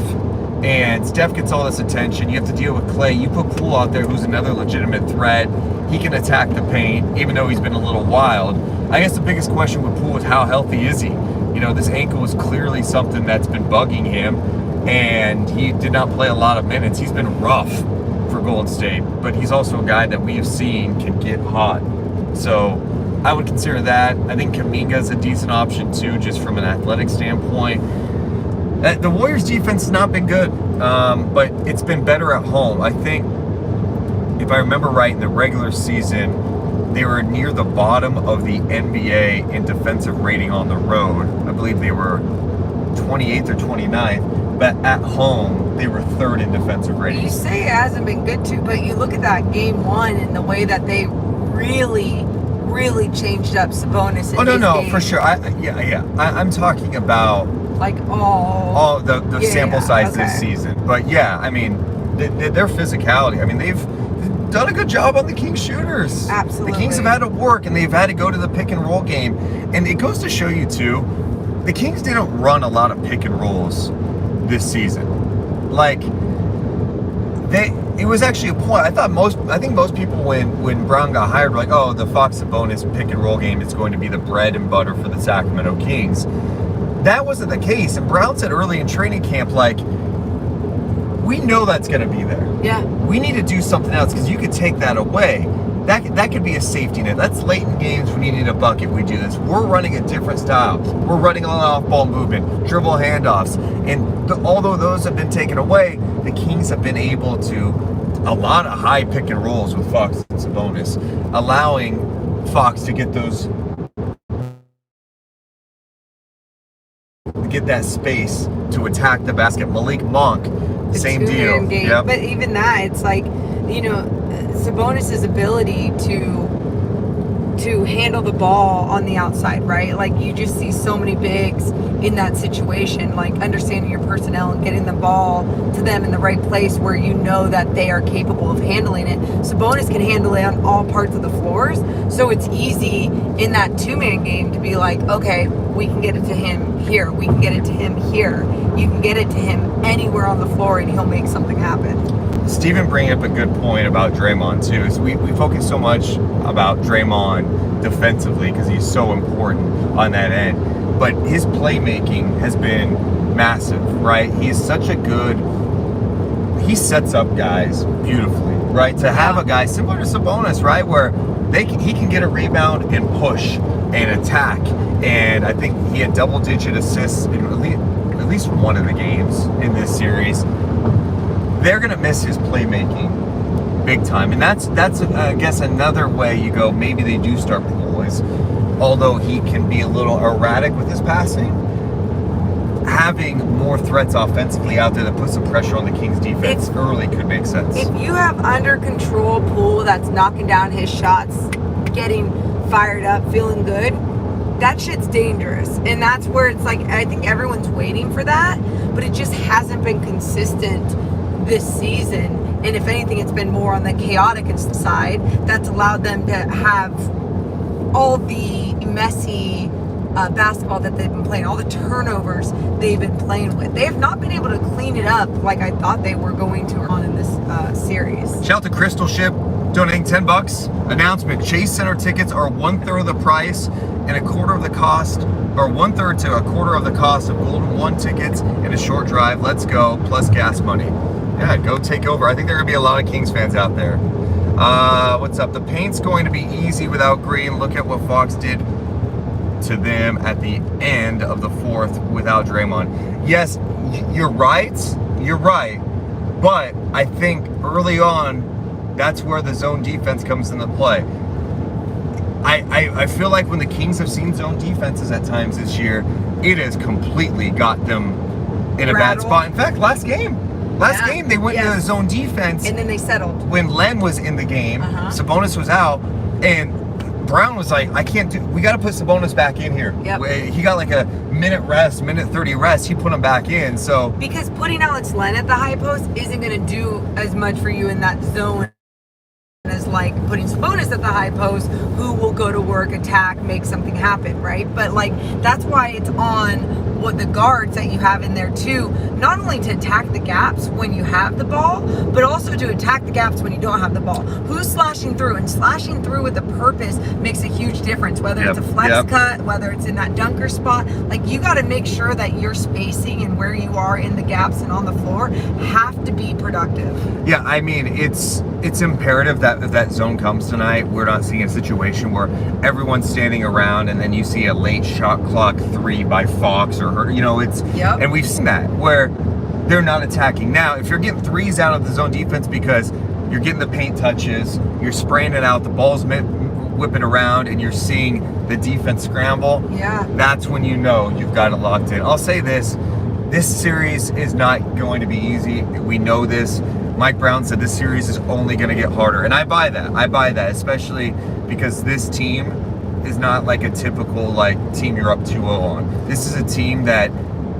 And Steph gets all this attention. You have to deal with Klay. You put Poole out there, who's another legitimate threat. He can attack the paint, even though he's been a little wild. I guess the biggest question with Poole is how healthy is he? You know, this ankle is clearly something that's been bugging him, and he did not play a lot of minutes. He's been rough for Golden State, but he's also a guy that we have seen can get hot. So I would consider that. I think Kuminga's a decent option too, just from an athletic standpoint. The Warriors' defense has not been good, but it's been better at home. I think, if I remember right, in the regular season, they were near the bottom of the NBA in defensive rating on the road. I believe they were 28th or 29th, but at home, they were 3rd in defensive rating. You say it hasn't been good too, but you look at that game 1 and the way that they really changed up Sabonis in his game. For sure. I'm talking about like all the sample size this season. But yeah, I mean, their physicality. I mean, they've done a good job on the Kings shooters. Absolutely. The Kings have had to work, and they've had to go to the pick and roll game. And it goes to show you too, the Kings didn't run a lot of pick and rolls this season. Like, it was actually a point. I think most people when Brown got hired were like, oh, the Fox Sabonis pick and roll game is going to be the bread and butter for the Sacramento Kings. That wasn't the case. And Brown said early in training camp, like, we know that's going to be there. Yeah. We need to do something else because you could take that away. That could be a safety net. That's late in games when you need a bucket. We do this. We're running a different style. We're running on off-ball movement, dribble handoffs. And although those have been taken away, the Kings have been able to a lot of high pick and rolls with Fox and Sabonis, allowing Fox to get that space to attack the basket. Malik Monk, same deal. Yep. But even that, it's like, you know, Sabonis' ability to handle the ball on the outside, right? Like, you just see so many bigs in that situation, like understanding your personnel and getting the ball to them in the right place where you know that they are capable of handling it. Sabonis can handle it on all parts of the floors, so it's easy in that two-man game to be like, okay, we can get it to him here, we can get it to him here. You can get it to him anywhere on the floor and he'll make something happen. Steven bringing up a good point about Draymond too. Is we focus so much about Draymond defensively because he's so important on that end, but his playmaking has been massive, right? He's such a good. He sets up guys beautifully, right? To have a guy similar to Sabonis, right, where he can get a rebound and push and attack. And I think he had double-digit assists in at least one of the games in this series. They're going to miss his playmaking big time. And that's I guess another way you go, maybe they do start poise. Although he can be a little erratic with his passing, having more threats offensively out there that put some pressure on the Kings defense early could make sense. If you have under control Poole that's knocking down his shots, getting fired up, feeling good, that shit's dangerous. And that's where it's like, I think everyone's waiting for that, but it just hasn't been consistent this season. And if anything, it's been more on the chaotic side that's allowed them to have all the messy basketball that they've been playing, all the turnovers they've been playing with. They have not been able to clean it up like I thought they were going to on in this series. Shout out to Crystal Ship donating $10. Announcement: Chase Center tickets are 1/3 of the price and a quarter of the cost, or 1/3 to a quarter of the cost of Golden One tickets in a short drive. Let's go, plus gas money. Yeah, go take over. I think there are gonna be a lot of Kings fans out there. What's up? The paint's going to be easy without green. Look at what Fox did to them at the end of the fourth without Draymond. Yes, you're right. You're right. But I think early on, that's where the zone defense comes into play. I feel like when the Kings have seen zone defenses at times this year, it has completely got them in a bad spot. In fact, last game they went into the zone defense. And then they settled. When Len was in the game, Sabonis was out, and Brown was like, we got to put Sabonis back in here. Yep. He got like a minute 30 rest. He put him back in. So because putting Alex Len at the high post isn't going to do as much for you in that zone as like putting Sabonis at the high post, who will go to work, attack, make something happen, right? But like, that's why it's on what the guards that you have in there too, not only to attack the gaps when you have the ball, but also to attack the gaps when you don't have the ball. Who's slashing through? And slashing through with a purpose makes a huge difference, whether it's a flex cut, whether it's in that dunker spot. Like, you got to make sure that your spacing and where you are in the gaps and on the floor have to be productive. Yeah, I mean, it's imperative that if that zone comes tonight, we're not seeing a situation where everyone's standing around and then you see a late shot clock 3 by Fox or her, it's, and we've seen that where they're not attacking. Now, if you're getting threes out of the zone defense because you're getting the paint touches, you're spraying it out, the ball's whipping around, and you're seeing the defense scramble, that's when you know you've got it locked in. I'll say this series is not going to be easy. We know this. Mike Brown said this series is only going to get harder. And I buy that, especially because this team is not like a typical team you're up 2-0 on. This is a team that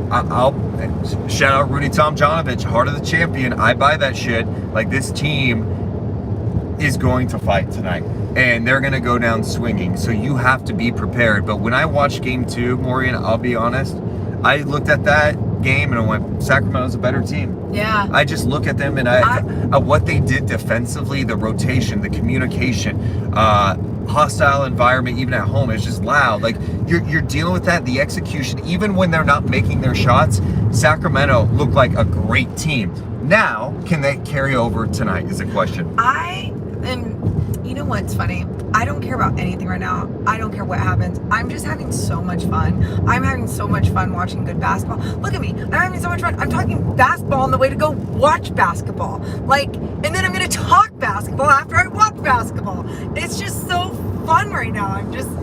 I'll shout out Rudy Tomjanovich, heart of the champion. I buy that shit. Like, this team is going to fight tonight, and they're going to go down swinging. So you have to be prepared. But when I watched game 2, Maureen, I'll be honest, I looked at that game and I went, Sacramento's a better team. Yeah. I just look at them and what they did defensively, the rotation, the communication, hostile environment, even at home, is just loud. Like, you're dealing with that, the execution, even when they're not making their shots. Sacramento looked like a great team. Now, can they carry over tonight is the question. You know what's funny? I don't care about anything right now. I don't care what happens. I'm just having so much fun. I'm having so much fun watching good basketball. Look at me. I'm having so much fun. I'm talking basketball on the way to go watch basketball. And then I'm going to talk basketball after I watch basketball. It's just so fun right now.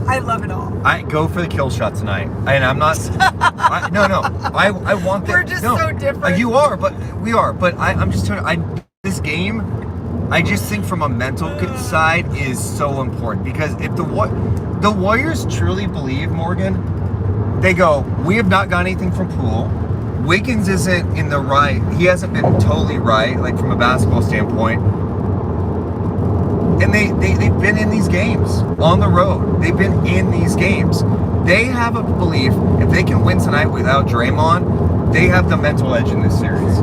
I love it all. I go for the kill shot tonight. And I'm not, I want that. We're just so different. You are, but we are. But I'm just telling you, this game, I just think from a mental side is so important, because if the Warriors truly believe, Morgan, they go, we have not got anything from Poole. Wiggins isn't in the right. He hasn't been totally right, from a basketball standpoint. And they've been in these games on the road. They've been in these games. They have a belief if they can win tonight without Draymond, they have the mental edge in this series.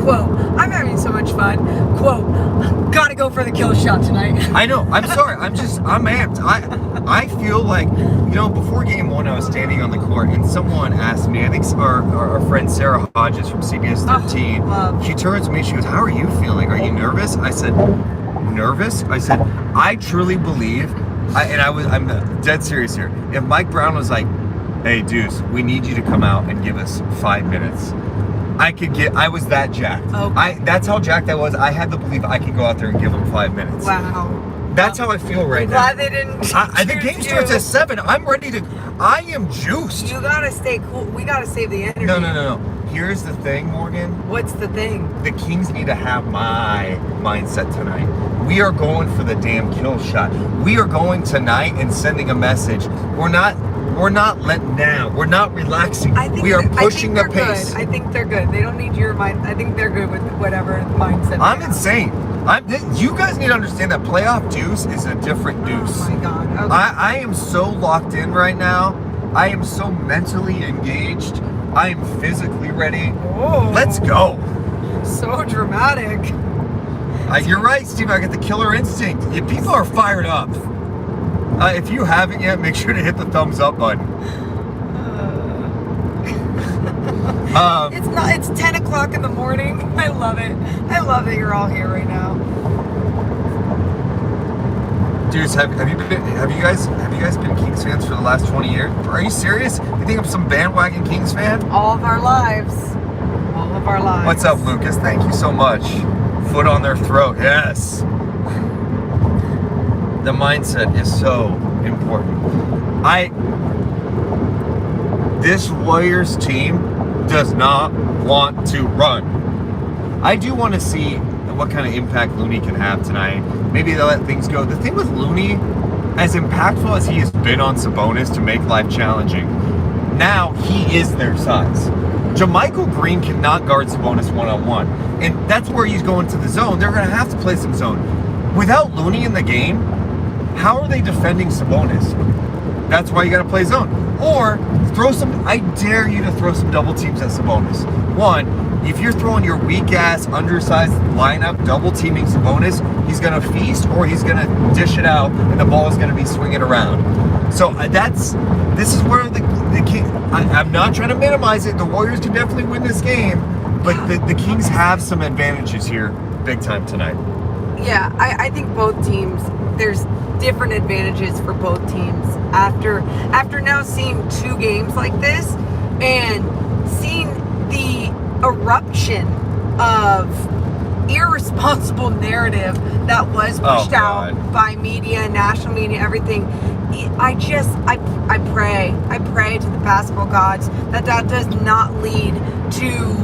quote, I'm having so much fun. Quote, gotta go for the kill shot tonight. I know. I'm sorry. I'm amped. I feel like, before game 1, I was standing on the court and someone asked me, I think our friend Sarah Hodges from CBS 13, she turns to me, she goes, how are you feeling? Are you nervous? I said, nervous? I said, I truly believe, I'm dead serious here. If Mike Brown was like, hey, Deuce, we need you to come out and give us 5 minutes, I was that jacked. Okay. That's how jacked I was. I had to believe I could go out there and give them 5 minutes. Wow. That's how I feel right now. Glad they didn't. The game starts at 7. I am juiced. You gotta stay cool. We gotta save the energy. No. Here's the thing, Morgan. What's the thing? The Kings need to have my mindset tonight. We are going for the damn kill shot. We are going tonight and sending a message. We're not letting down. We're not relaxing. We are pushing the pace. Good. I think they're good. They don't need your mind. I think they're good with whatever mindset. I'm insane. You guys need to understand that playoff Deuce is a different Deuce. Oh my God. Okay. I am so locked in right now. I am so mentally engaged. I am physically ready. Whoa. Let's go. So dramatic. You're right, Steve. I got the killer instinct. People are fired up. If you haven't yet, make sure to hit the thumbs up button. It's 10 o'clock in the morning. I love it. I love that you're all here right now. Dudes, have you guys been Kings fans for the last 20 years? Are you serious? You think I'm some bandwagon Kings fan? All of our lives. All of our lives. What's up, Lucas? Thank you so much. Foot on their throat. Yes. The mindset is so important. This Warriors team does not want to run. I do want to see what kind of impact Looney can have tonight. Maybe they'll let things go. The thing with Looney, as impactful as he has been on Sabonis to make life challenging, now he is their size. JaMychal Green cannot guard Sabonis one-on-one. And that's where he's going to the zone. They're going to have to play some zone. Without Looney in the game, how are they defending Sabonis? That's why you got to play zone. Or I dare you to throw some double teams at Sabonis. One, if you're throwing your weak-ass, undersized lineup, double teaming Sabonis, he's going to feast or he's going to dish it out and the ball is going to be swinging around. So this is where the Kings, I'm not trying to minimize it. The Warriors can definitely win this game, but the Kings have some advantages here big time tonight. Yeah, I think both teams, there's different advantages for both teams. After now seeing 2 games like this and seeing the eruption of irresponsible narrative that was pushed out by media, national media, everything. I pray to the basketball gods that does not lead to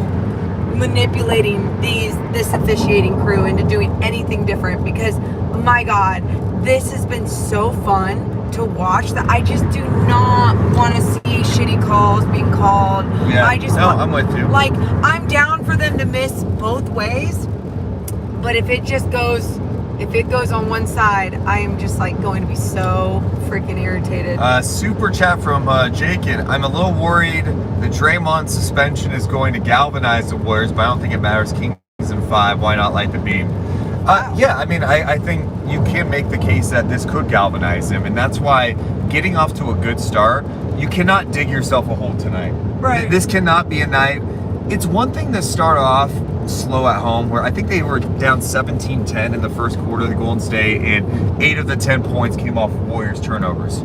manipulating this officiating crew into doing anything different, because my God, this has been so fun to watch that I just do not want to see shitty calls being called. Yeah, I'm with you. Like, I'm down for them to miss both ways, but if it goes on one side, I am just like going to be so freaking irritated. Super chat from Jakin. I'm a little worried the Draymond suspension is going to galvanize the Warriors, but I don't think it matters. Kings in 5, why not light the beam? Yeah, I mean, I think you can make the case that this could galvanize him, and that's why getting off to a good start, you cannot dig yourself a hole tonight. Right. This cannot be a night. It's one thing to start off slow at home, where I think they were down 17-10 in the first quarter of the Golden State, and 8 of the 10 points came off Warriors turnovers.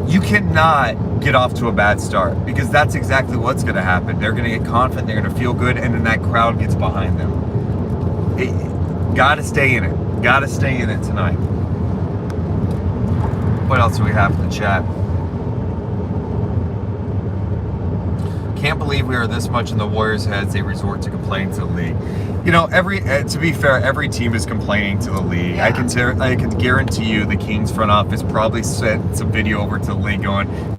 You cannot get off to a bad start, because that's exactly what's going to happen. They're going to get confident, they're going to feel good, and then that crowd gets behind them. Gotta stay in it. Gotta stay in it tonight. What else do we have in the chat? Can't believe we are this much in the Warriors' heads. They resort to complaining to the league. To be fair, every team is complaining to the league. Yeah. I can guarantee you the Kings front office probably sent some video over to the league going,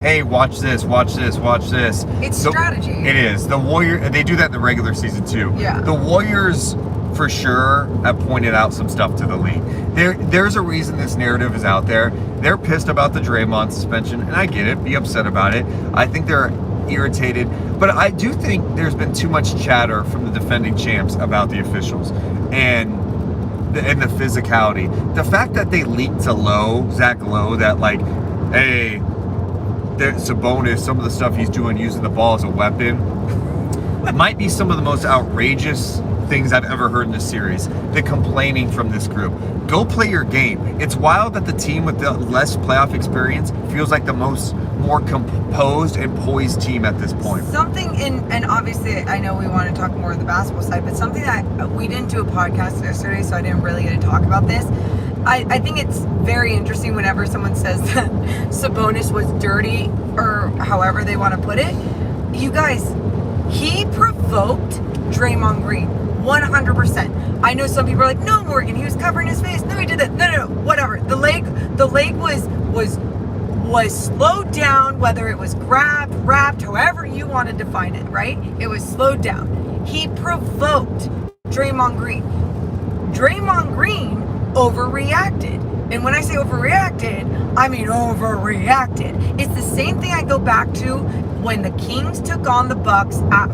hey, watch this, watch this, watch this. It's strategy. It is. They do that in the regular season too. Yeah. The Warriors, for sure, have pointed out some stuff to the league. There's a reason this narrative is out there. They're pissed about the Draymond suspension, and I get it. Be upset about it. I think they're irritated. But I do think there's been too much chatter from the defending champs about the officials and the physicality. The fact that they leaked to Zach Lowe, that like, hey, Sabonis, some of the stuff he's doing using the ball as a weapon, might be some of the most outrageous things I've ever heard in this series. The complaining from this group. Go play your game. It's wild that the team with the less playoff experience feels like the more composed and poised team at this point. Something and obviously I know we want to talk more of the basketball side, but something that we didn't do a podcast yesterday, so I didn't really get to talk about this. I think it's very interesting whenever someone says that Sabonis was dirty, or however they want to put it. You guys, he provoked Draymond Green 100%. I know some people are like, no, Morgan, he was covering his face. No, he did that. No, whatever. The leg was slowed down, whether it was grabbed, wrapped, however you want to define it, right? It was slowed down. He provoked Draymond Green. Draymond Green overreacted. And when I say overreacted, I mean overreacted. It's the same thing I go back to when the Kings took on the Bucks at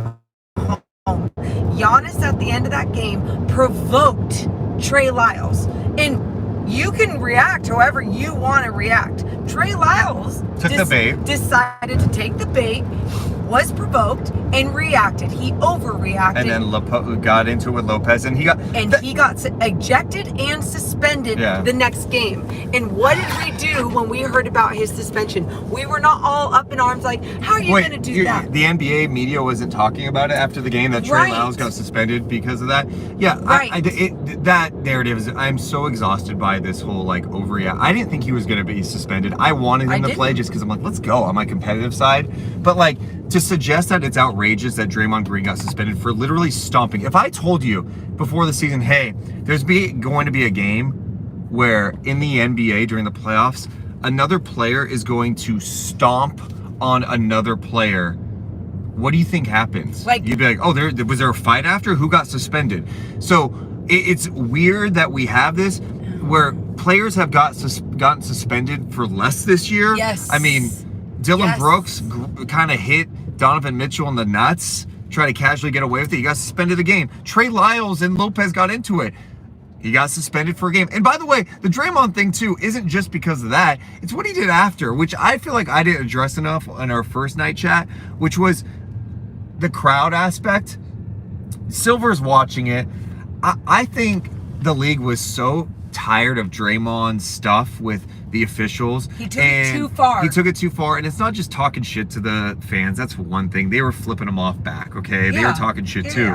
home. Giannis at the end of that game provoked Trey Lyles. And you can react however you want to react. Trey Lyles decided to take the bait, was provoked, and reacted. He overreacted. And then got into it with Lopez, and he got ejected and suspended the next game. And what did we do when we heard about his suspension? We were not all up in arms like, how are you going to do that? The NBA media wasn't talking about it after the game that Trey Lyles got suspended because of that. Yeah, that narrative is. I'm so exhausted by this whole like overreact. I didn't think he was going to be suspended. I wanted him to play just because I'm like, let's go on my competitive side. But like, to suggest that it's outrageous that Draymond Green got suspended for literally stomping. If I told you before the season, hey, there's going to be a game where in the NBA during the playoffs, another player is going to stomp on another player, what do you think happens? Like, you'd be like, oh, was there a fight after? Who got suspended? So it's weird that we have this where players have gotten suspended for less this year. Yes. I mean, Dylan Brooks kind of hit Donovan Mitchell in the nuts, try to casually get away with it. He got suspended a game. Trey Lyles and Lopez got into it. He got suspended for a game. And by the way, the Draymond thing too isn't just because of that. It's what he did after, which I feel like I didn't address enough in our first night chat, which was the crowd aspect. Silver's watching it. I think the league was so tired of Draymond's stuff with the officials. He took it too far. He took it too far, and it's not just talking shit to the fans. That's one thing. They were flipping him off back, okay? They were talking shit too.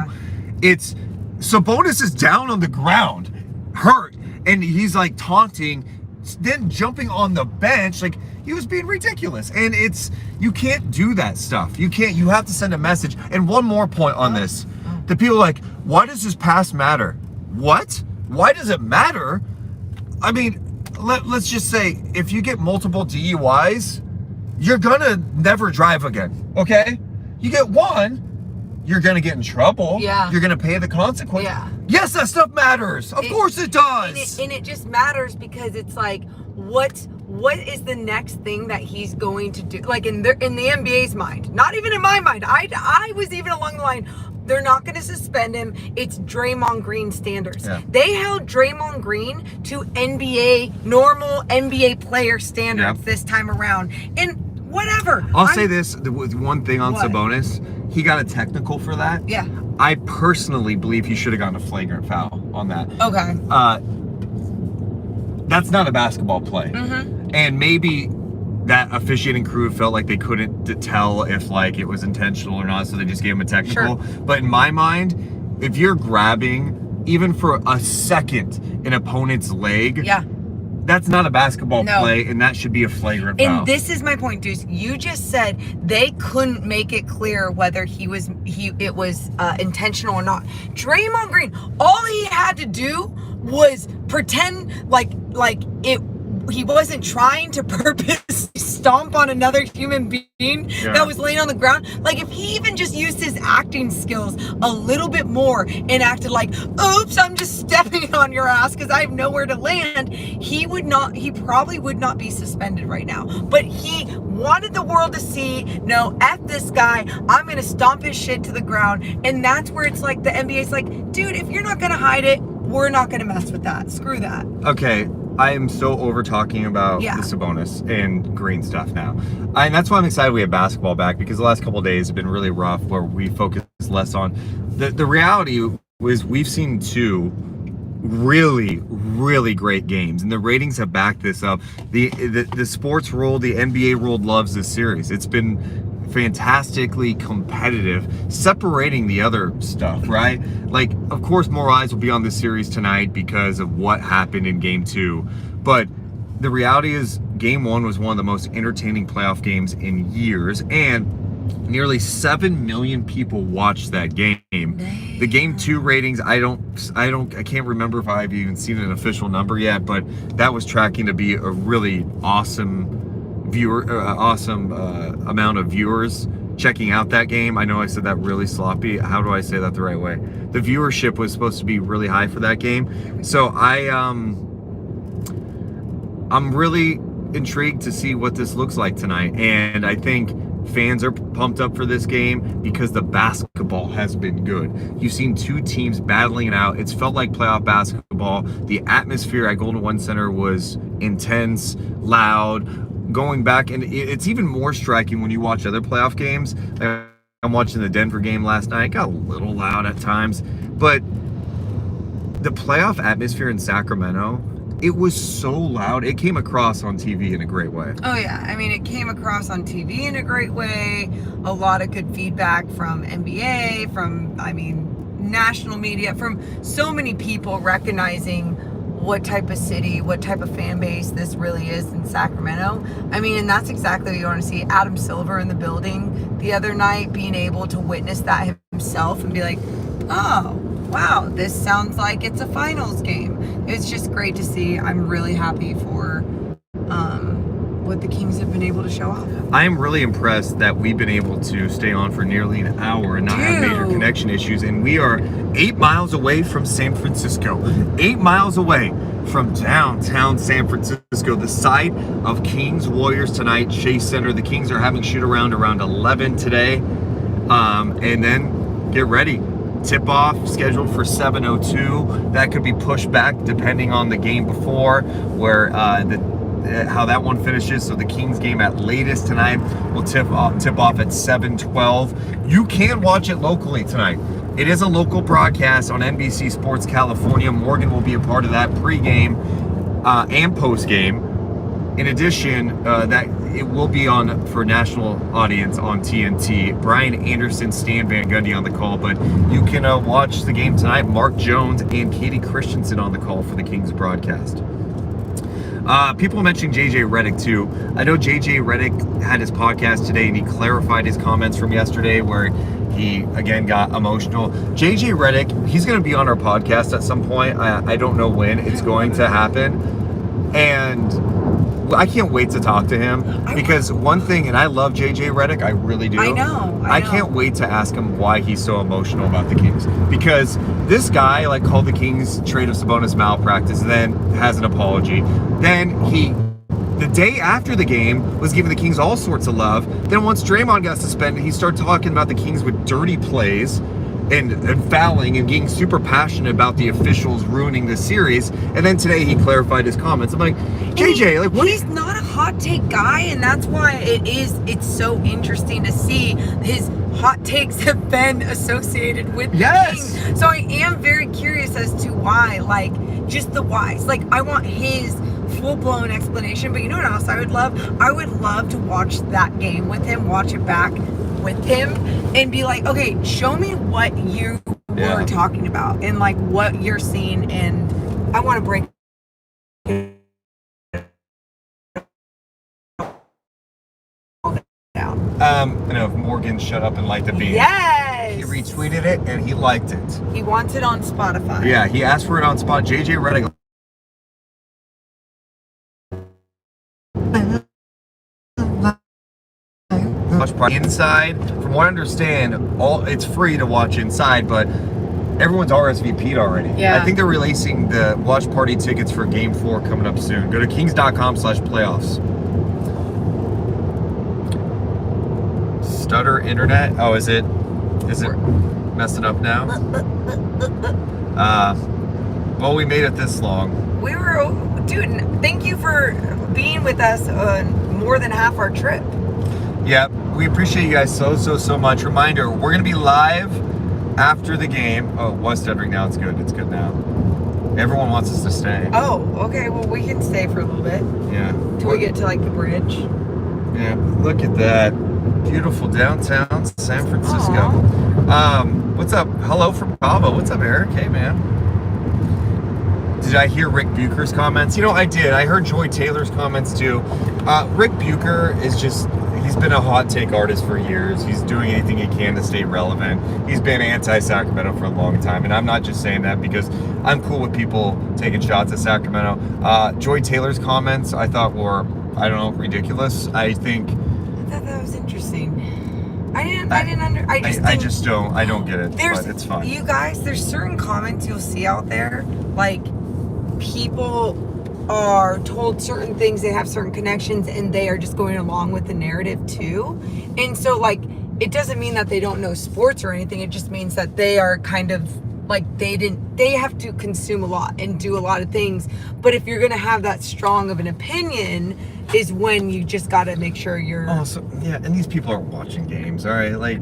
It's Sabonis is down on the ground, hurt, and he's like taunting, then jumping on the bench. Like, he was being ridiculous. And you can't do that stuff. You have to send a message. And one more point on this. The people are like, why does his past matter? What? Why does it matter? I mean, let's just say, if you get multiple DUIs, you're gonna never drive again, okay? You get one, you're gonna get in trouble. Yeah. You're gonna pay the consequence. Yeah. Yes, that stuff matters. Of course it does. And it just matters because it's like, what is the next thing that he's going to do? Like in the NBA's mind, not even in my mind. I was even along the line, they're not going to suspend him. It's Draymond Green standards. Yeah. They held Draymond Green to normal NBA player standards this time around. And whatever. I'll say this with one thing on Sabonis. He got a technical for that. Yeah. I personally believe he should have gotten a flagrant foul on that. Okay. That's not a basketball play. Mm-hmm. And maybe that officiating crew felt like they couldn't tell if like it was intentional or not, so they just gave him a technical. Sure. But in my mind, if you're grabbing even for a second an opponent's leg, that's not a basketball play, and that should be a flagrant foul. And this is my point, Deuce. You just said they couldn't make it clear whether it was intentional or not. Draymond Green, all he had to do was pretend like he wasn't trying to purposely stomp on another human being that was laying on the ground. Like, if he even just used his acting skills a little bit more and acted like, oops, I'm just stepping on your ass because I have nowhere to land, he probably would not be suspended right now. But he wanted the world to see, no, F this guy, I'm going to stomp his shit to the ground. And that's where it's like, the NBA's like, dude, if you're not going to hide it, we're not going to mess with that. Screw that. Okay, I am so over talking about the Sabonis and green stuff now. And that's why I'm excited we have basketball back, because the last couple of days have been really rough where we focus less on. The reality was we've seen two really, really great games, and the ratings have backed this up. The sports world, the NBA world loves this series. It's been fantastically competitive, separating the other stuff, right? Like, of course, more eyes will be on this series tonight because of what happened in game 2, but the reality is game 1 was one of the most entertaining playoff games in years, and nearly 7 million people watched that game. The game 2 ratings, I can't remember if I've even seen an official number yet, but that was tracking to be a really awesome amount of viewers checking out that game. I know I said that really sloppy. How do I say that the right way? The viewership was supposed to be really high for that game. So I'm really intrigued to see what this looks like tonight. And I think fans are pumped up for this game because the basketball has been good. You've seen two teams battling it out. It's felt like playoff basketball. The atmosphere at Golden One Center was intense, loud. Going back, and it's even more striking when you watch other playoff games. I'm watching the Denver game last night. It got a little loud at times, but the playoff atmosphere in Sacramento, it was so loud. It came across on TV in a great way. Oh yeah, I mean, it came across on TV in a great way. A lot of good feedback from NBA, from, national media, from so many people recognizing what type of city, what type of fan base this really is in Sacramento. And that's exactly what you want to see. Adam Silver in the building the other night, being able to witness that himself and be like, oh, wow, this sounds like it's a finals game. It's just great to see. I'm really happy for what the Kings have been able to show off. I am really impressed that we've been able to stay on for nearly an hour and not have major connection issues. And we are 8 miles away from San Francisco. 8 miles away from downtown San Francisco, the site of Kings Warriors tonight, Chase Center. The Kings are having shoot around 11 today. And then get ready. Tip-off scheduled for 7:02. That could be pushed back depending on the game before, where how that one finishes. So the Kings game at latest tonight will tip off at 7:12. You can watch it locally tonight. It is a local broadcast on NBC Sports California. Morgan will be a part of that pregame and postgame. In addition, that it will be on for national audience on TNT. Brian Anderson, Stan Van Gundy on the call, but you can watch the game tonight. Mark Jones and Katie Christensen on the call for the Kings broadcast. People mentioning JJ Redick too. I know JJ Redick had his podcast today and he clarified his comments from yesterday where he again got emotional. JJ Redick, he's going to be on our podcast at some point. I don't know when it's going to happen. And I can't wait to talk to him because one thing, and I love JJ Redick, I really do. I know. I can't wait to ask him why he's so emotional about the Kings, because this guy called the Kings trade of Sabonis malpractice, then has an apology. Then the day after the game, was giving the Kings all sorts of love. Then once Draymond got suspended, he started talking about the Kings with dirty plays and fouling and getting super passionate about the officials ruining the series. And then today he clarified his comments. I'm like, JJ, what? He's not a hot take guy, and that's why it's so interesting to see his hot takes have been associated with the Kings. So I am very curious as to why, just the whys. I want his full-blown explanation, but you know what else I would love? I would love to watch that game with him, watch it back with him, and be like, okay, show me what you were talking about and what you're seeing, and I want to break it down. If Morgan shut up and liked the beat. Yes! He retweeted it and he liked it. He wants it on Spotify. Yeah, he asked for it on Spot. JJ Redick. watch party inside. From what I understand, it's free to watch inside, but everyone's RSVP'd already. Yeah. I think they're releasing the watch party tickets for Game 4 coming up soon. Go to kings.com/playoffs. Stutter internet. Oh, is it messing up now? Well, we made it this long. Dude, thank you for being with us more than half our trip. Yeah, we appreciate you guys so much. Reminder, we're going to be live after the game. Oh, it was stuttering now. It's good. It's good now. Everyone wants us to stay. Oh, okay. Well, we can stay for a little bit. Yeah. Till we get to like the bridge. Yeah, look at that. Beautiful downtown San Francisco. What's up? Hello from Cabo. What's up, Eric? Hey, man. Did I hear Rick Bucher's comments? You know, I did. I heard Joy Taylor's comments too. Rick Bucher is he's been a hot take artist for years. He's doing anything he can to stay relevant. He's been anti-Sacramento for a long time. And I'm not just saying that because I'm cool with people taking shots at Sacramento. Joy Taylor's comments I thought were, I don't know, ridiculous. I thought that was interesting. I don't get it, but it's fine. You guys, there's certain comments you'll see out there, like people are told certain things, they have certain connections, and they are just going along with the narrative too. And so, like, it doesn't mean that they don't know sports or anything. It just means that they are kind of like they have to consume a lot and do a lot of things. But if you're gonna have that strong of an opinion, is when you just got to make sure you're. Oh, so yeah, and these people are watching games, all right. Like,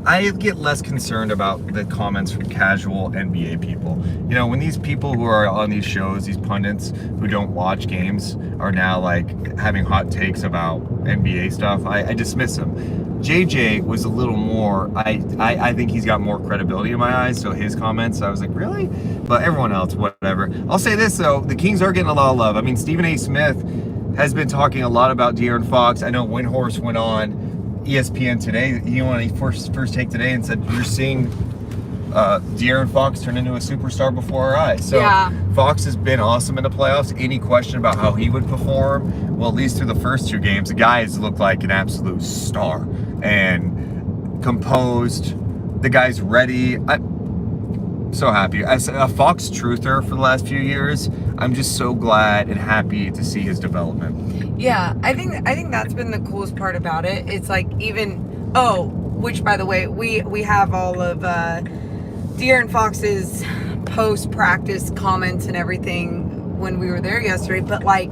I get less concerned about the comments from casual NBA people. You know, when these people who are on these shows, these pundits who don't watch games, are now like having hot takes about NBA stuff, I dismiss them. JJ was a little more. I think he's got more credibility in my eyes. So his comments, I was like, really? But everyone else, whatever. I'll say this though: the Kings are getting a lot of love. I mean, Stephen A. Smith has been talking a lot about De'Aaron Fox. I know Windhorst went on ESPN today. He went on a first take today and said, you're seeing De'Aaron Fox turn into a superstar before our eyes. So yeah. Fox has been awesome in the playoffs. Any question about how he would perform? Well, at least through the first two games, the guy has looked like an absolute star and composed. The guy's ready. I'm so happy. As a Fox truther for the last few years, I'm just so glad and happy to see his development. Yeah, I think that's been the coolest part about it. It's like which by the way, we have all of De'Aaron Fox's post-practice comments and everything when we were there yesterday, but like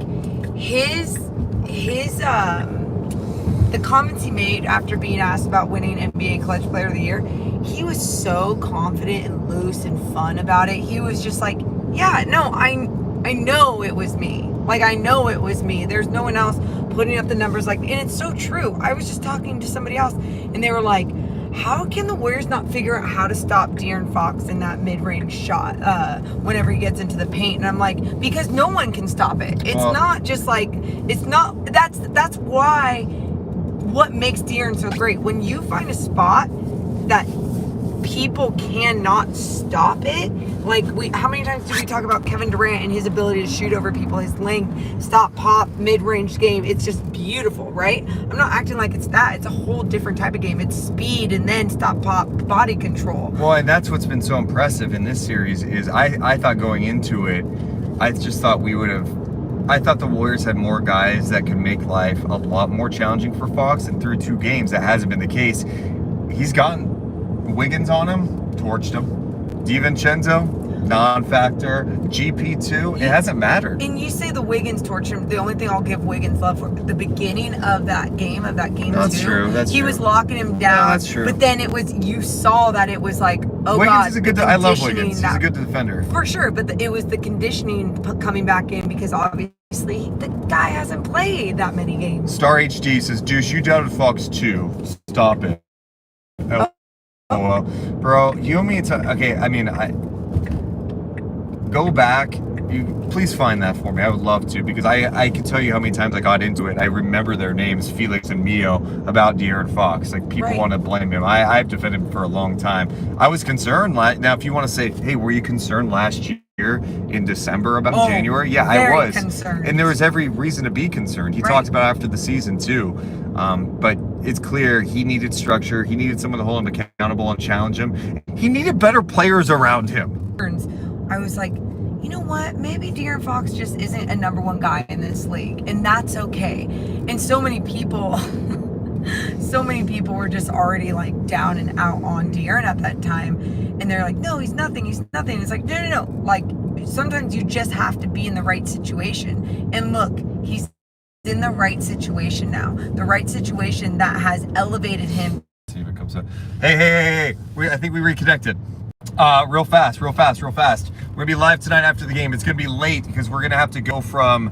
the comments he made after being asked about winning NBA Clutch Player of the Year, he was so confident and loose and fun about it. He was just like, yeah, no, I know it was me. Like, I know it was me. There's no one else putting up the numbers like, and it's so true. I was just talking to somebody else and they were like, how can the Warriors not figure out how to stop De'Aaron Fox in that mid-range shot whenever he gets into the paint? And I'm like, because no one can stop it. It's not just like, it's not, that's why, what makes De'Aaron so great. When you find a spot that people cannot stop it, like how many times did we talk about Kevin Durant and his ability to shoot over people, his length, stop, pop, mid-range game? It's just beautiful, right? I'm not acting like it's that. It's a whole different type of game. It's speed and then stop, pop, body control. Well, and that's what's been so impressive in this series is I thought going into it, I just thought I thought the Warriors had more guys that could make life a lot more challenging for Fox, and through two games that hasn't been the case. He's gotten Wiggins on him, torched him. DiVincenzo, non-factor. GP2, it hasn't mattered. And you say the Wiggins torched him. The only thing I'll give Wiggins love for the beginning of that game That's true. He was locking him down. No, that's true. But then you saw that it was like, oh Wiggins God. is I love Wiggins. He's a good defender. For sure, but it was the conditioning coming back in because obviously the guy hasn't played that many games. Star HD says, Deuce, you doubted Fox too. Stop it. Bro, you owe me a time. Okay, I mean, go back. Please find that for me. I would love to, because I can tell you how many times I got into it. I remember their names, Felix and Mio, about De'Aaron Fox. Like, people want to blame him. I've defended him for a long time. I was concerned. Now, if you want to say, hey, were you concerned last year in December about Oh, January. Yeah, I very was. concerned. And there was every reason to be concerned. He talked about it after the season too. But it's clear he needed structure. He needed someone to hold him accountable and challenge him. He needed better players around him. I was like, you know what? Maybe De'Aaron Fox just isn't a number one guy in this league, and that's okay. And so many people were just already like down and out on De'Aaron at that time, and they're like, no, he's nothing. It's like, no. Like, sometimes you just have to be in the right situation. And look, he's in the right situation now. The right situation that has elevated him. See if it comes up. Hey. I think we reconnected. Real fast. We're gonna be live tonight after the game. It's gonna be late because we're gonna have to go from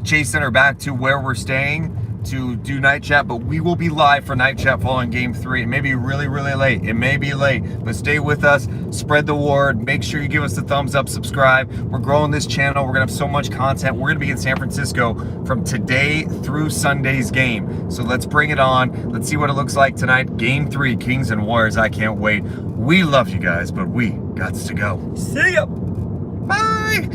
Chase Center back to where we're staying to do night chat, but we will be live for night chat following game 3. It may be really late. It may be late, but stay with us, spread the word, make sure you give us the thumbs up, subscribe. We're growing this channel. We're gonna have so much content. We're gonna be in San Francisco from today through Sunday's game. So let's bring it on. Let's see what it looks like tonight. Game 3, Kings and Warriors. I can't wait. We love you guys, but we got to go. See ya. Bye.